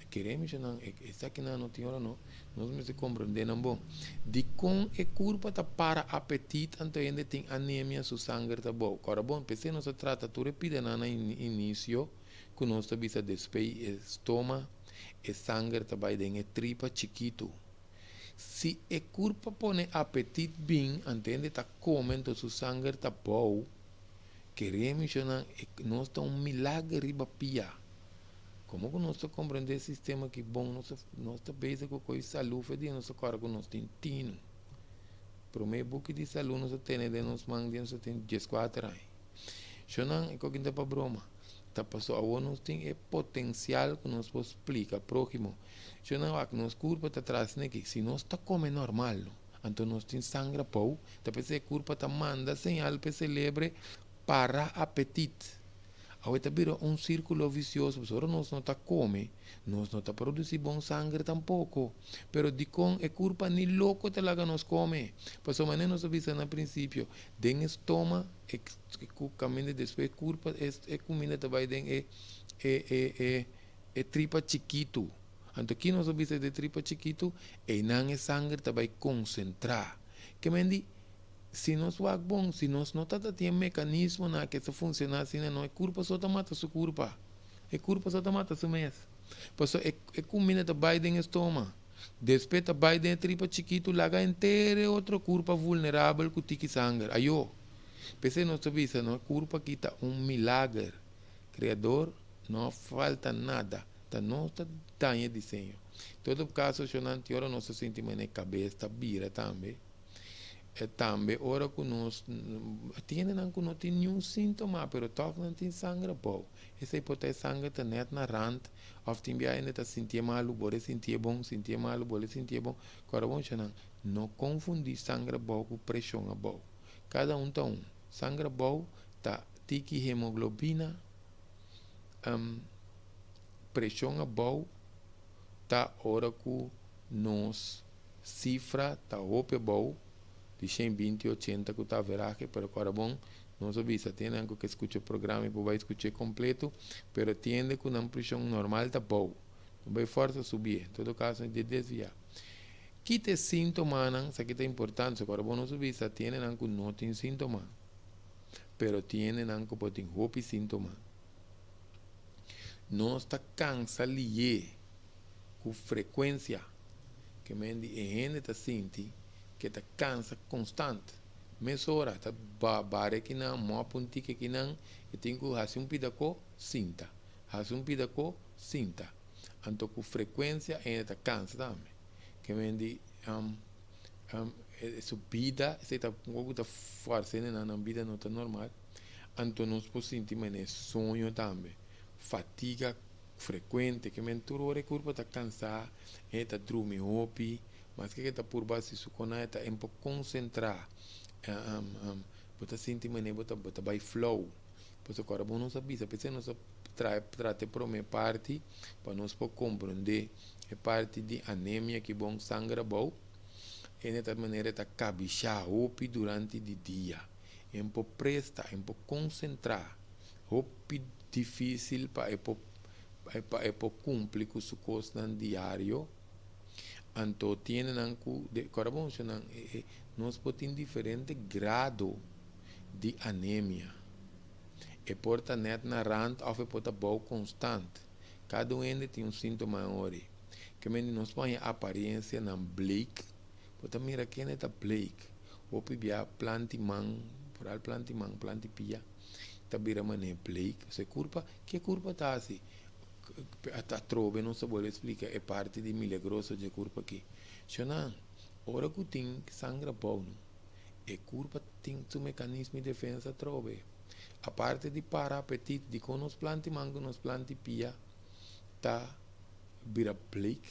queremos não essa aqui não tem hora não nós me se compreender não bom de com e curva tá para apetite então ainda tem anemia su sangue tá bom agora bom pensei não se trata tu repita na início que nós tá bisa despei estômago e sangue tá vai dentro tripa chiquito se e curva põe apetite bem entende tá comendo su sangue tá bom queremos não nós tá milagre riba pia. Como que nós compreender o sistema que bom, nós estamos com coisa de saúde, de nós agora que nós temos tino. Para o meu book de saúde, nós temos de nós mangueiros, nós temos 14 anos. Eu não é que para broma. Tá passou agora nós temos o potencial que nós podemos explicar próximo. Eu não é que nós curva está atrás, né? Que se nós está comendo normal, então nós temos sangue pau, depois a curva está manda señal para celebre para apetite. Ahorita vira um círculo vicioso, ahora nós não está come, nós não está produzindo bom sangue tampouco, pero de com é culpa ni louco te laga nos come, por isso maneira nós avisa no princípio, den estômago, é caminho depois culpa é comida também den é tripa chiquito, então aqui nós avisa de tripa chiquito, e não é sangue também concentrar, que mendi se nós vai bom, se nós não tem mecanismo na que isso funciona assim, não é culpa só mata sua culpa, é culpa só mata sua mês, por isso é comida da vai dentro estômago, depois da vai dentro tripa chiquito, laga inteira outra culpa vulnerável que tique sangue, ayo, pensei nós sabia, não é culpa que tá milagre, criador, não falta nada, tá não está daño desenho, todo caso se não tem hora nosso sentimento na cabeça vira também. Também, ora que nós não tem nenhum sintoma, mas toca não tem sangue bom. Esse hipótese sangue está net na rand, ou tem ainda está sentir mal, bora sentir bom, sentir mal, bora sentir bom. Agora bom, não confundir sangue bom com pressão bom. Cada um tá sangue bom tá tique hemoglobina, pressão bom tá ora que nós cifra tá ope bom. De 120, 80 que está verage, pero agora bom, não sabia, tem algo que escuta o programa e vai escutar completo, pero tiende que uma pressão normal está bom, não vai força subir, em todo caso, de desviar. Que te sintoma, isso aqui é importante, agora bom não subir, tem algo não tem sintoma, pero tem algo que tem roupa sintoma. Não está cansa lié com frequência, que me a gente está sentindo, que está cansa constante, mesora tá bare que não mo punti que não e tem que fazer um pidaco cinta fazer um pidaco cinta anto com frequência ainda cansa também que vendi subida se tá com muita força na vida não tá normal anto nós possivelmente sonho também fatiga frequente que mentura curva tá cansar tá dormir hopi mas que tá por base su cona tá em pouco concentrar bota sentir mané bota by flow pois agora bom não sabia se não trate por minha parte para nós por compreender é parte de anemia que bom sangue bom e de maneira tá cabichar hopi durante o dia em pouco presta em pouco concentrar hopi difícil para é pouco cumprir com su costa diário anto tienen anku de corabon nós podemos diferente grado de anemia e porta net na rand of e porta bom constante cada um tem sintoma ori que men nós põe aparência na bleak porta mira quem é bleak o pibia plantimang por al plantipia tabira mané bleak se curva que curva tá assim a trove não se pode explicar é parte de milagroso de curva aqui Xonan, ora que tem sangue bom e curva tem seu mecanismo de defesa trove a parte de para apetite de com os plantimango nos plantipia tá vira bleak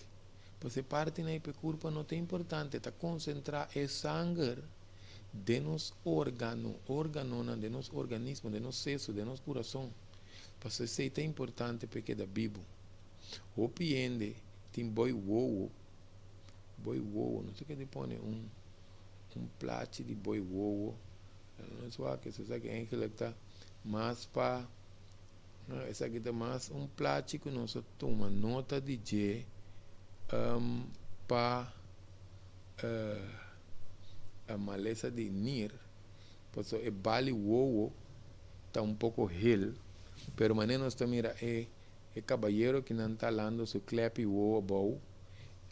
pois parte na curva não é importante tá concentrar o sangue de nos órgano de nos organismo de nos seso de nos coração pois isso é importante porque da vivo o piende tem boi wowo não sei que ele põe um plate de boi wowo não sei que você sabe que é que ele está mas para essa aqui está mais um plate que nós toma nota de G para a maleza de nir pois o bali wowo está um pouco hill pero maneira nós mira é caballero que não está falando su clap wowo bow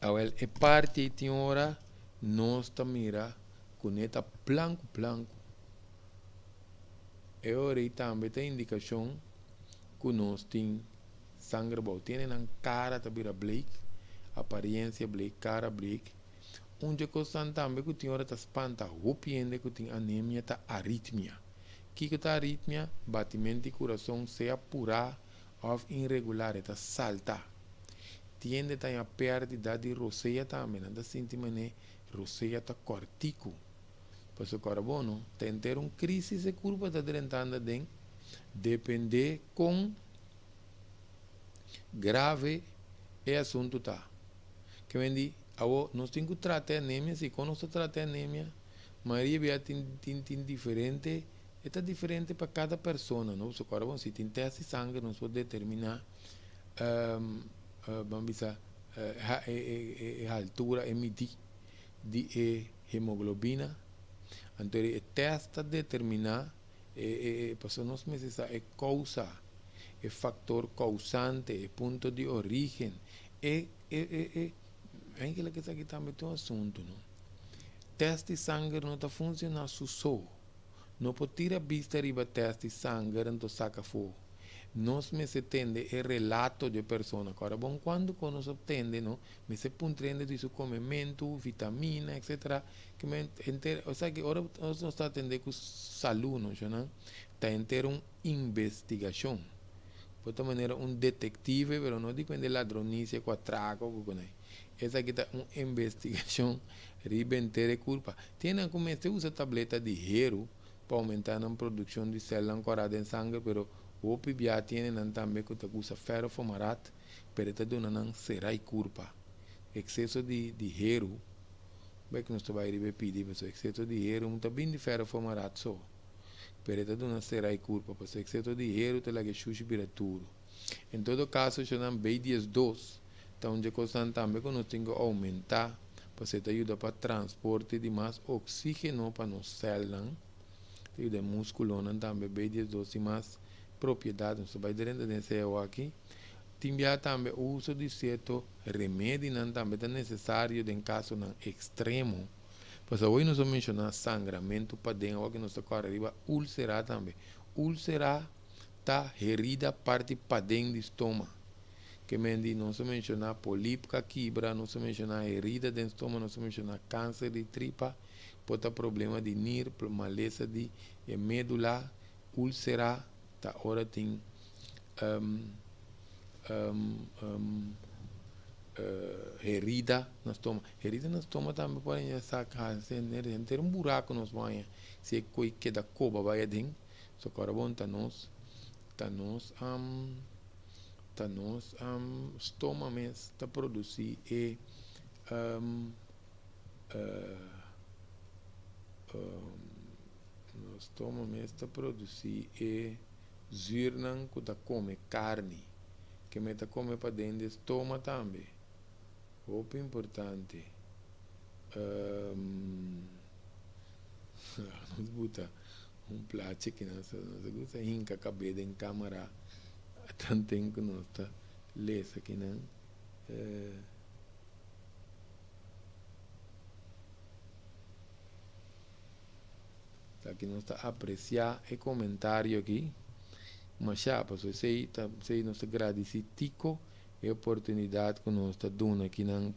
awel é parte de hora nós está mira com eta blanco e ora também tem indicação que nós tem sangue bom tem na cara tá vira bleak aparência bleak cara bleak onde coisa também que tem hora tá espanta rupiende que tem anemia tá arritmia que tá arritmia batimento de coração se apurar ou irregular tá salta tiende tá a perda de roceia também anda sentir mané roceia tá cortico pois o carbono tem ter crise de curva tá drentando den depender com grave é assunto tá que vendi nós temos que tratar anemia se quando nós tratamos anemia maioria tem diferente é diferente para cada pessoa não o carbono se tem teste de sangue nós podemos determinar vamos dizer a altura medir de hemoglobina então o teste determinar para nós precisamos causa factor causante ponto de origem é aquilo que está aqui também tem um assunto não teste de sangue não está funcionando só não pode tirar vista riba teste de sangue não saca fogo nós me se tende o relato de pessoa agora bom quando nós obtende não me se puntrende de seu comimento vitamina etc que me enter o sea que agora nós está atendendo com saúde não está inteiro uma investigação de outra maneira detetive pero não depende de ladronice com atraco com essa aqui está uma investigação riba inteira culpa tem como se usa tableta de hero para aumentar a produção de células ancoradas em sangue pero o PBA tiene também que usa ferrofomarat pero está dando será e culpa excesso de hero bem que nós vai pedir mas excesso de hero muito bem de ferrofomarat só pero está dando será e culpa pois excesso de hero te la que xuxi vira tudo em todo caso já não B12 então onde coisa também que nós temos que aumentar para você ajuda para transporte de mais oxígeno para nos células e de músculo também B12 mais propriedade, você vai dentro desse aqui. Timbia também o uso de certo remédio também é necessário em caso extremo. Mas hoje nós vamos mencionar sangramento para dentro, que nós está arriba, úlcera também. Úlcera tá herida parte para dentro do estômago. Que mendi nós vamos mencionar polípica quebra, nós vamos mencionar herida do estômago, nós vamos mencionar câncer de tripa, pode ter problema de NIR, maleza de medula, úlcera, tá hora tem herida no estômago. Herida no estômago também pode sacar, ter buraco nos banhos. Se coi que da coba vai dentro, só que agora bom tá nos estômago está produzir no estômago está produzir zirnan que tá come carne, que me tá come para dentro do estômago também. Muito importante. Nós bota plástico que nós gusta hinca cabelo em câmera, tanto tempo que nós está lesa aqui não. Aqui nós está apreciar e comentário aqui. Mas já passou sei nós agradece tico e oportunidade que nós está dando aqui não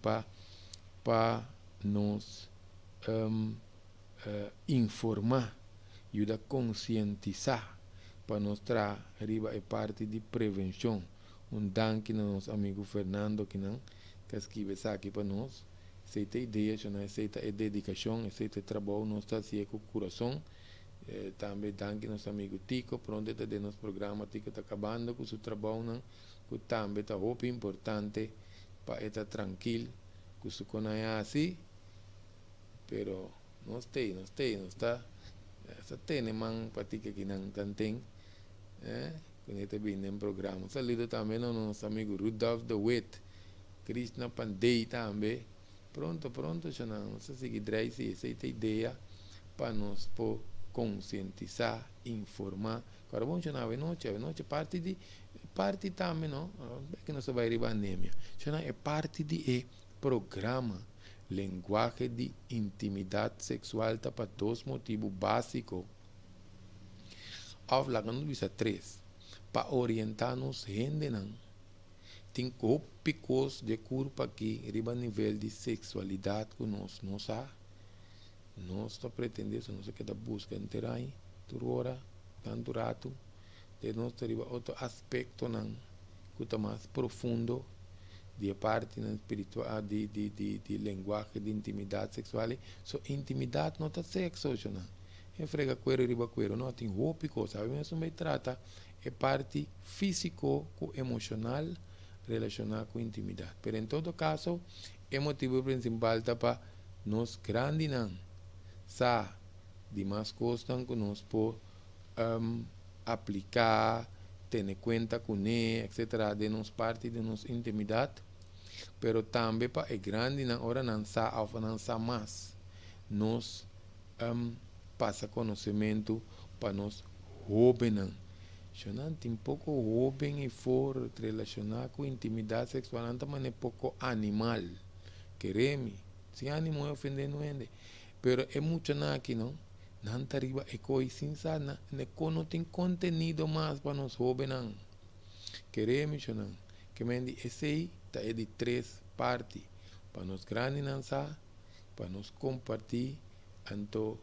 para nos informar e a conscientizar para nós trazer arriba a parte de prevenção. Danke a nosso amigo Fernando que não que escreve aqui para nós. Aceita a ideia, aceita a dedicação, aceita o trabalho, nós está assim com o coração. Também danke nosso amigo Tico, pronto está de nosso programa, Tico está acabando com o seu trabalho, não? Que também está muito importante para estar tranquilo, que isso não é assim, pero nós está essa tem man para ti que não tem, quando está vindo no programa. Saludo também ao nosso amigo Rudolf de Witt, Krishna Pandey também, pronto, já não se seguir se aceita a ideia para nós por conscientizar, informar. Agora vamos chamar a noite parte também, não? Que não se vai arribar anemia. É parte de programa linguagem de intimidade sexual tá para dois motivos básicos. Aflagando visa 3 para orientar-nos gente não. Tem picos de curva aqui, riba nível de sexualidade que nós não sabe. Nós está pretendendo, nós quer busca inteira aí, toda hora, tanto rato, de nós teriba outro aspecto não, que está mais profundo, de parte espiritual, de linguagem de intimidade sexual. So intimidade não está sexo, não. É frega cuero riba cuero, não tem roupa, sabe? Mas me trata é parte físico com emocional relacionada com intimidade. Pero em todo caso, é motivo principal para nós grandes não. Sa de mais coisas que nós podemos aplicar, ter em conta com ele, etc. de nos parte de nossa intimidade, pero também para é grande na hora não sa ou não sa mais, nós passa conhecimento para nós jovens. Se não tem pouco jovem e for relacionar com intimidade sexual, não também é pouco animal, queremos, se animal é ofendendo ele. Pero é muito aqui, não? Não está arriba, é coisa sincera, não tem conteúdo mais para nós jovens, não. Queremos, não? Que me diz, esse aí está de 3 partes, para nós grandes lançar, para nós compartilhar, então,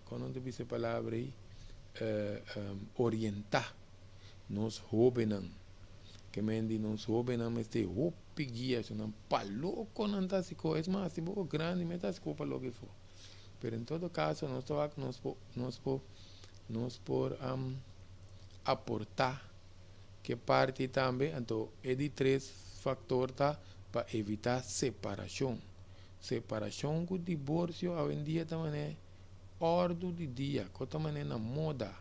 quando eu disse a palavra aí, orientar nós jovens, não. Que me diz, nós jovens, não, mas tem roupa guia, não, paloko, não está assim, coisa, mas se for grande, mas está assim, paloko que for. Pero em todo caso, nós por aportar que parte também, então, é de 3 fatores para evitar separação. Separação com divórcio, hoje em dia também é ordem do dia, que também é na moda.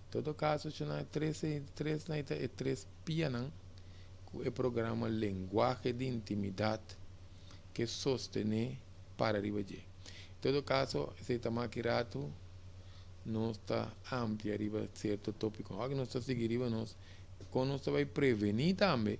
Em todo caso, se não é 3 pianas, que é o programa Linguagem de Intimidade, que sostém para arriba de. Em todo caso, se está maquirado, não está amplo arriba certo tópico. Agora nós está seguindo, nós vai prevenir também.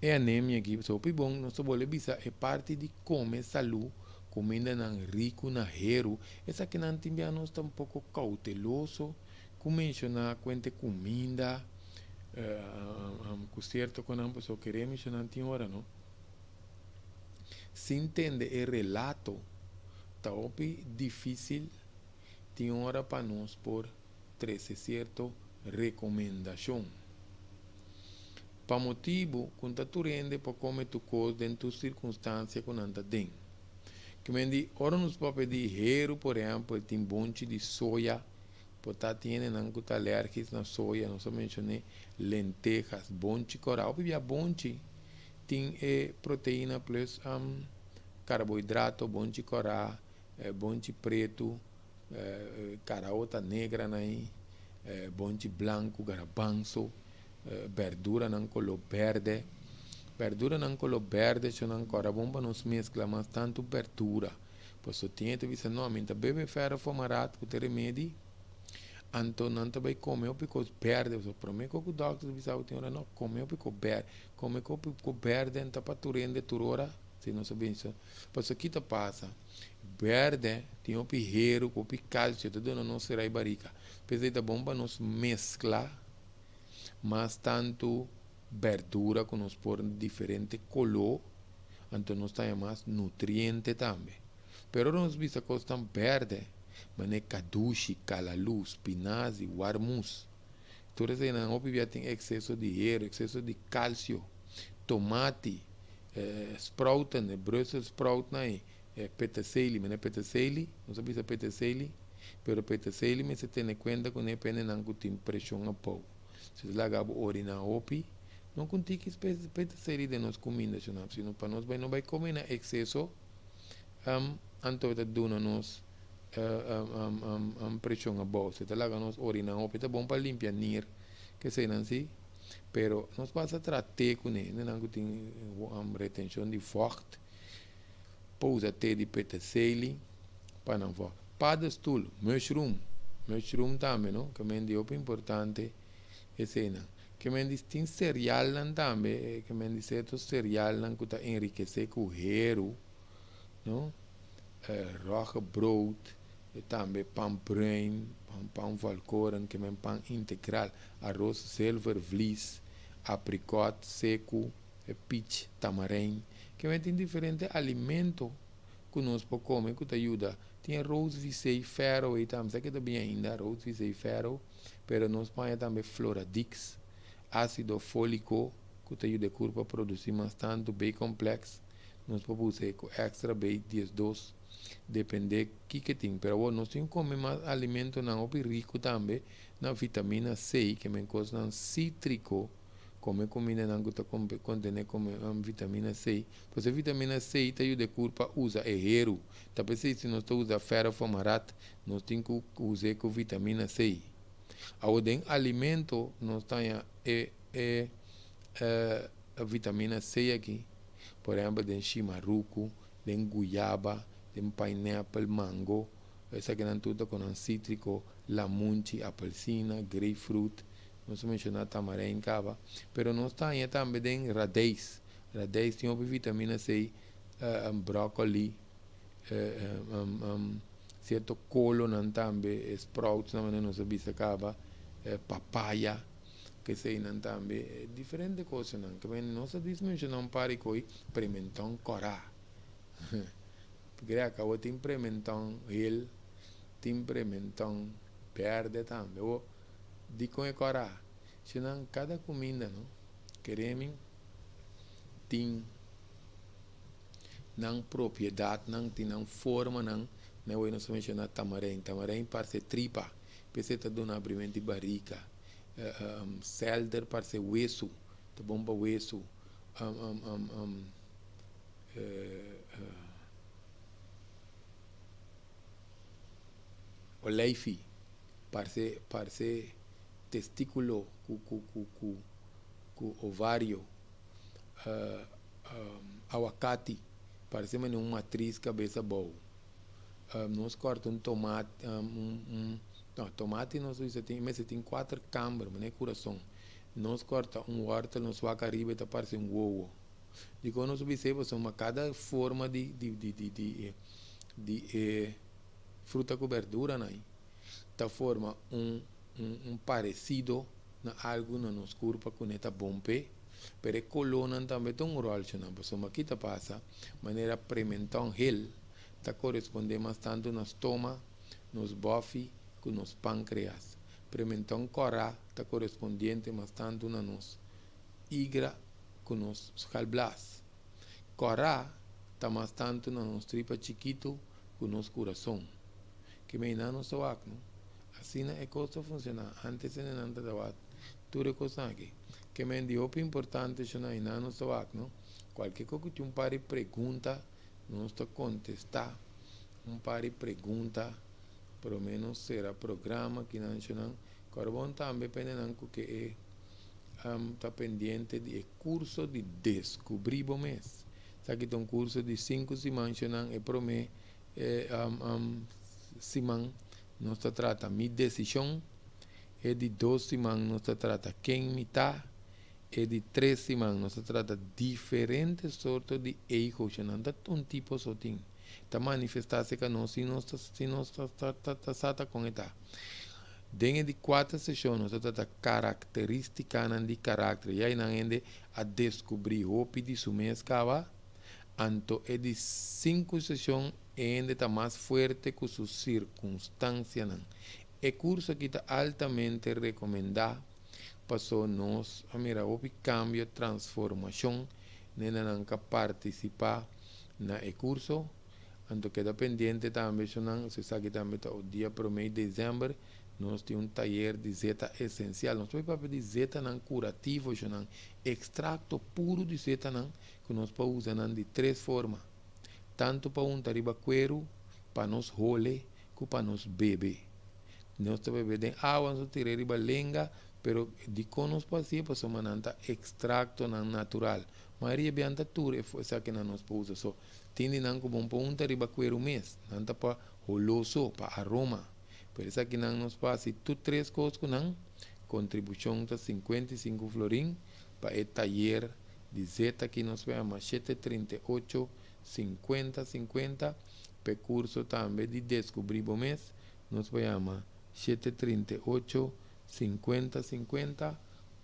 É anemia aqui, só bom, nós vamos avisar, é parte de como saúde comida não rico na hero, essa que não tem nós está um pouco cauteloso, como mencionar quanto comida, com certo que não pessoa querer mencionar tem hora, não? Se entende o relato, tá difícil, tem hora para nós por 13 certo recomendação. Para motivo, quando tu rende para comer tu coisa dentro de circunstância que não está dentro. Que me diz, ora nos pode pedir hero, por exemplo, tem bonche de soja, porque tiene não que alérgicos na soja, não só mencionei lentejas, bonche coral, porque bonche tem proteína plus carboidrato, bonche coral, bonche preto, caraota negra, bonche branco, garbanzo, verdura não color verde. Verdura não color verde, se não cora bomba nos mescla, mas tanto verdura. Pois o tinha visto não, minta bebe ferro fumarat que te remedi, então não te vai comer o pico verde, o prometo que o doctor disse ao tinha não comer o pico verde, comer o pico verde, então para tu rende turora, se não sabe isso. Pois aqui te passa, verde tem o pirreiro, o picalcio, tudo não será barica. Pois aí a bomba nos mescla, mas tanto verdura que nos por diferente color, então nos tem mais nutriente também. Pero nos vista coisas tão verde, mas é kadushi, calaluz, spinazi, warmus. Todas essas não tem excesso de hierro, excesso de cálcio, tomate, sprout, Brussels sprout, peterselie, mas é peterselie, não sabe se é peterselie, pero peterselie me se tem conta que não é pena não que tem pressão a pouco. Se você lagava orina opi, não contigo que peterselie de nós comida, senão para nós não vai comer na excesso, então está dando nos pressão a boa. Se você laga nós orina opi, é bom para limpar nir, que sei não assim, pero nós passa a tratar com ele, não tem retenção de forte, pousa te de peterselie, para não for. Padstool, mushroom também, não? Que é importante. Cena que me diz tem cereal também que me diz certos cereal que está enriquecer com hero, não? Roja brood, também pão bruin, pão valkoren, que é pão integral, arroz silver vlies, apricot seco, peach, tamarind, que tem diferentes alimentos que nós podemos comer que te ajuda. Tem arroz visei ferro e também, sei que também ainda arroz visei ferro, pero nós põe também floradix, ácido fólico, que te ajuda a corpo a produzir mais tanto bem complexo. Nós podemos usar com extra bem 10-2, depende do que tem. Pero nós temos que comer mais alimento não rico também na vitamina C, que é coisa cítrico, comer comida não que contém vitamina C. Pois a vitamina C te ajuda a corpo a usar hero. Talvez se nós usa ferro fumarat, nós temos que usar com vitamina C. Ao den alimento nós temos a vitamina C aqui, por exemplo, den chimarruco, den guiaba, den pineapple, mango, essa que não tudo com cítrico, lamunchi, apelsina, grapefruit, nós mencionamos tamarind, cava, pero nós temos também den radês tem uma vitamina C, brócoli, certo colo não também, sprouts não se bisa cava, papaya, que sei não também, diferente coisa não, que bem nós mencionamos para coi pimentão corá, porque acabou tem pimentão ele, tem pimentão verde também, ou de com é corá, senão cada comida não, queremos tem não propriedade, não tem não forma, não é nós mencionamos tamarind parece tripa, precisa de um abrimento de barriga, cedar parece hueso, tá bom para hueso, oleife parece testículo com ovário, aguacate parece uma matriz cabeça boa. Nós cortamos tomate, tomate nós tem 4 câmaras, mas é coração. Nós cortamos horta, nós vaca arriba, parece ovo. De quando nós observamos cada forma de fruta com verdura, né? Tá forma um parecido na algo na nosso corpo com esta bombe, pero a coluna também tem rol, não? Porque aqui tá passa, maneira prementão gel, tá corresponde mais tanto nos estômago, nos bofe, com nos pâncreas. Prementão corá tá correspondiente mais tanto na nos igra, com nos galblas. Corá tá mais tanto na nos tripa chiquito, com nos coração. Que me não nos toac, não? Assim é coisa funciona. Antes de não ter tudo coisa aqui. Que me dio importante é não não nos toac, não? Qualquer coisa que um pare pergunta, nós te contestar. Um pare pergunta, pelo menos será programa que não chama. Carbon também pendendo que está pendente de curso de descobrir o mês. Aqui tem um curso de 5 semanas, é para mim, semana, nós trata minha decisão, é de 2 semanas, nós trata quem me está, é de 3 semanas, nós trata diferentes sortes de erros, não é um tipo só tem. Está manifestar-se que nós, se nós está com ela. Dentro de 4 sessões, nós trata características de caráter, e aí nós a descobrir o de su mês cava. Então, é de 5 sessões ainda está mais forte com suas circunstâncias. É curso que está altamente recomendado para nós a mirar o cambio, transformação, nem que participar no curso. Então, queda pendente também, se sabe que também o dia 1 de dezembro, nós temos taller de zeta essencial. Nós temos papel de zeta curativo, extrato puro de zeta que nós podemos usar de 3 formas. Tanto para um tariba cuero, para nos role, como para nos beber. Nós bebemos de água, nós tiramos lenga, pero de conos pacientes, para mananta extracto natural. Maria bianta tudo é essa que nós podemos usar. Tem como um tariba cuero mês, nanta para roloso, para aroma. Por isso que nós fazemos tudo 3 coisas com nós, contribuição de 55 florim para o taller de zeta que nós chamamos 738 50-50, percurso também de descobrir o mês, nós chamamos 738 50-50,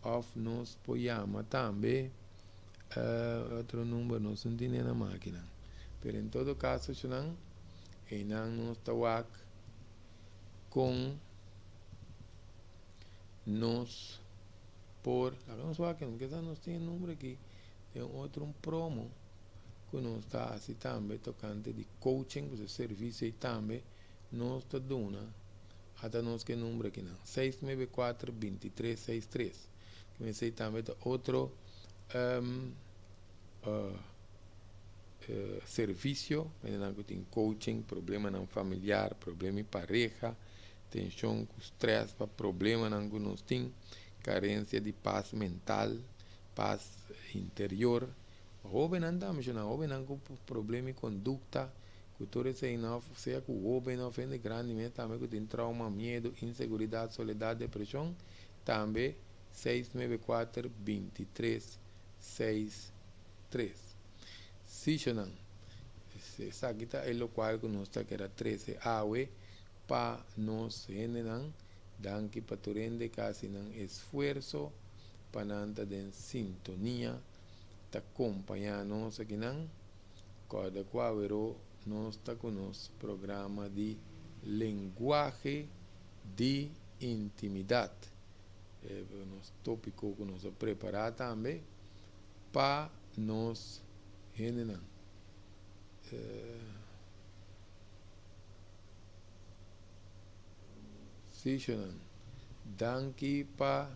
ou nós chamamos também outro número, nós não temos na máquina. Mas em todo caso, nós estamos com nós por nós tem número aqui, tem outro promo que nós está assim também tocante de coaching, de serviço e também nós está dando até nós que número aqui não 694-2363 que me sei também outro serviço, que tem coaching, problema não familiar, problema em pareja, tensão com estresse, problema não que nós tem, carência de paz mental, paz interior. Jovem não estamos chamando, jovem não com problema de conduta, que todo esse não seja que o jovem não ofende grandemente, também que tem trauma, medo, insegurança, soledade, depressão, também 694-2363. Se não, essa aqui é o qual que nós está que era 13 awe para nós generar dan que para turende casi não esforço para não estar em sintonia está acompanhando nós aqui não cada qual nós está com nosso programa de linguagem de intimidade nosso tópico que nós preparar também para nós generar danke para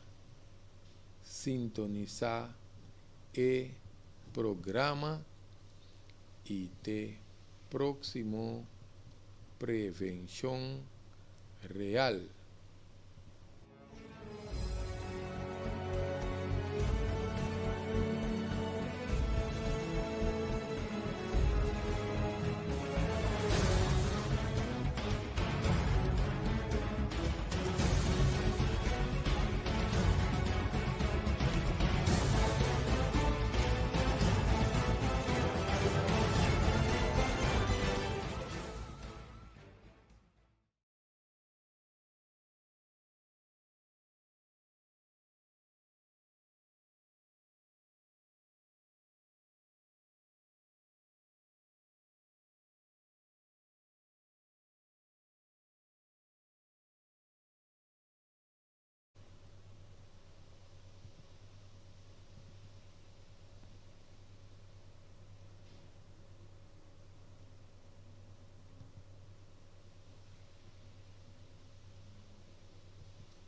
sintonizar o programa e te próximo prevenção real.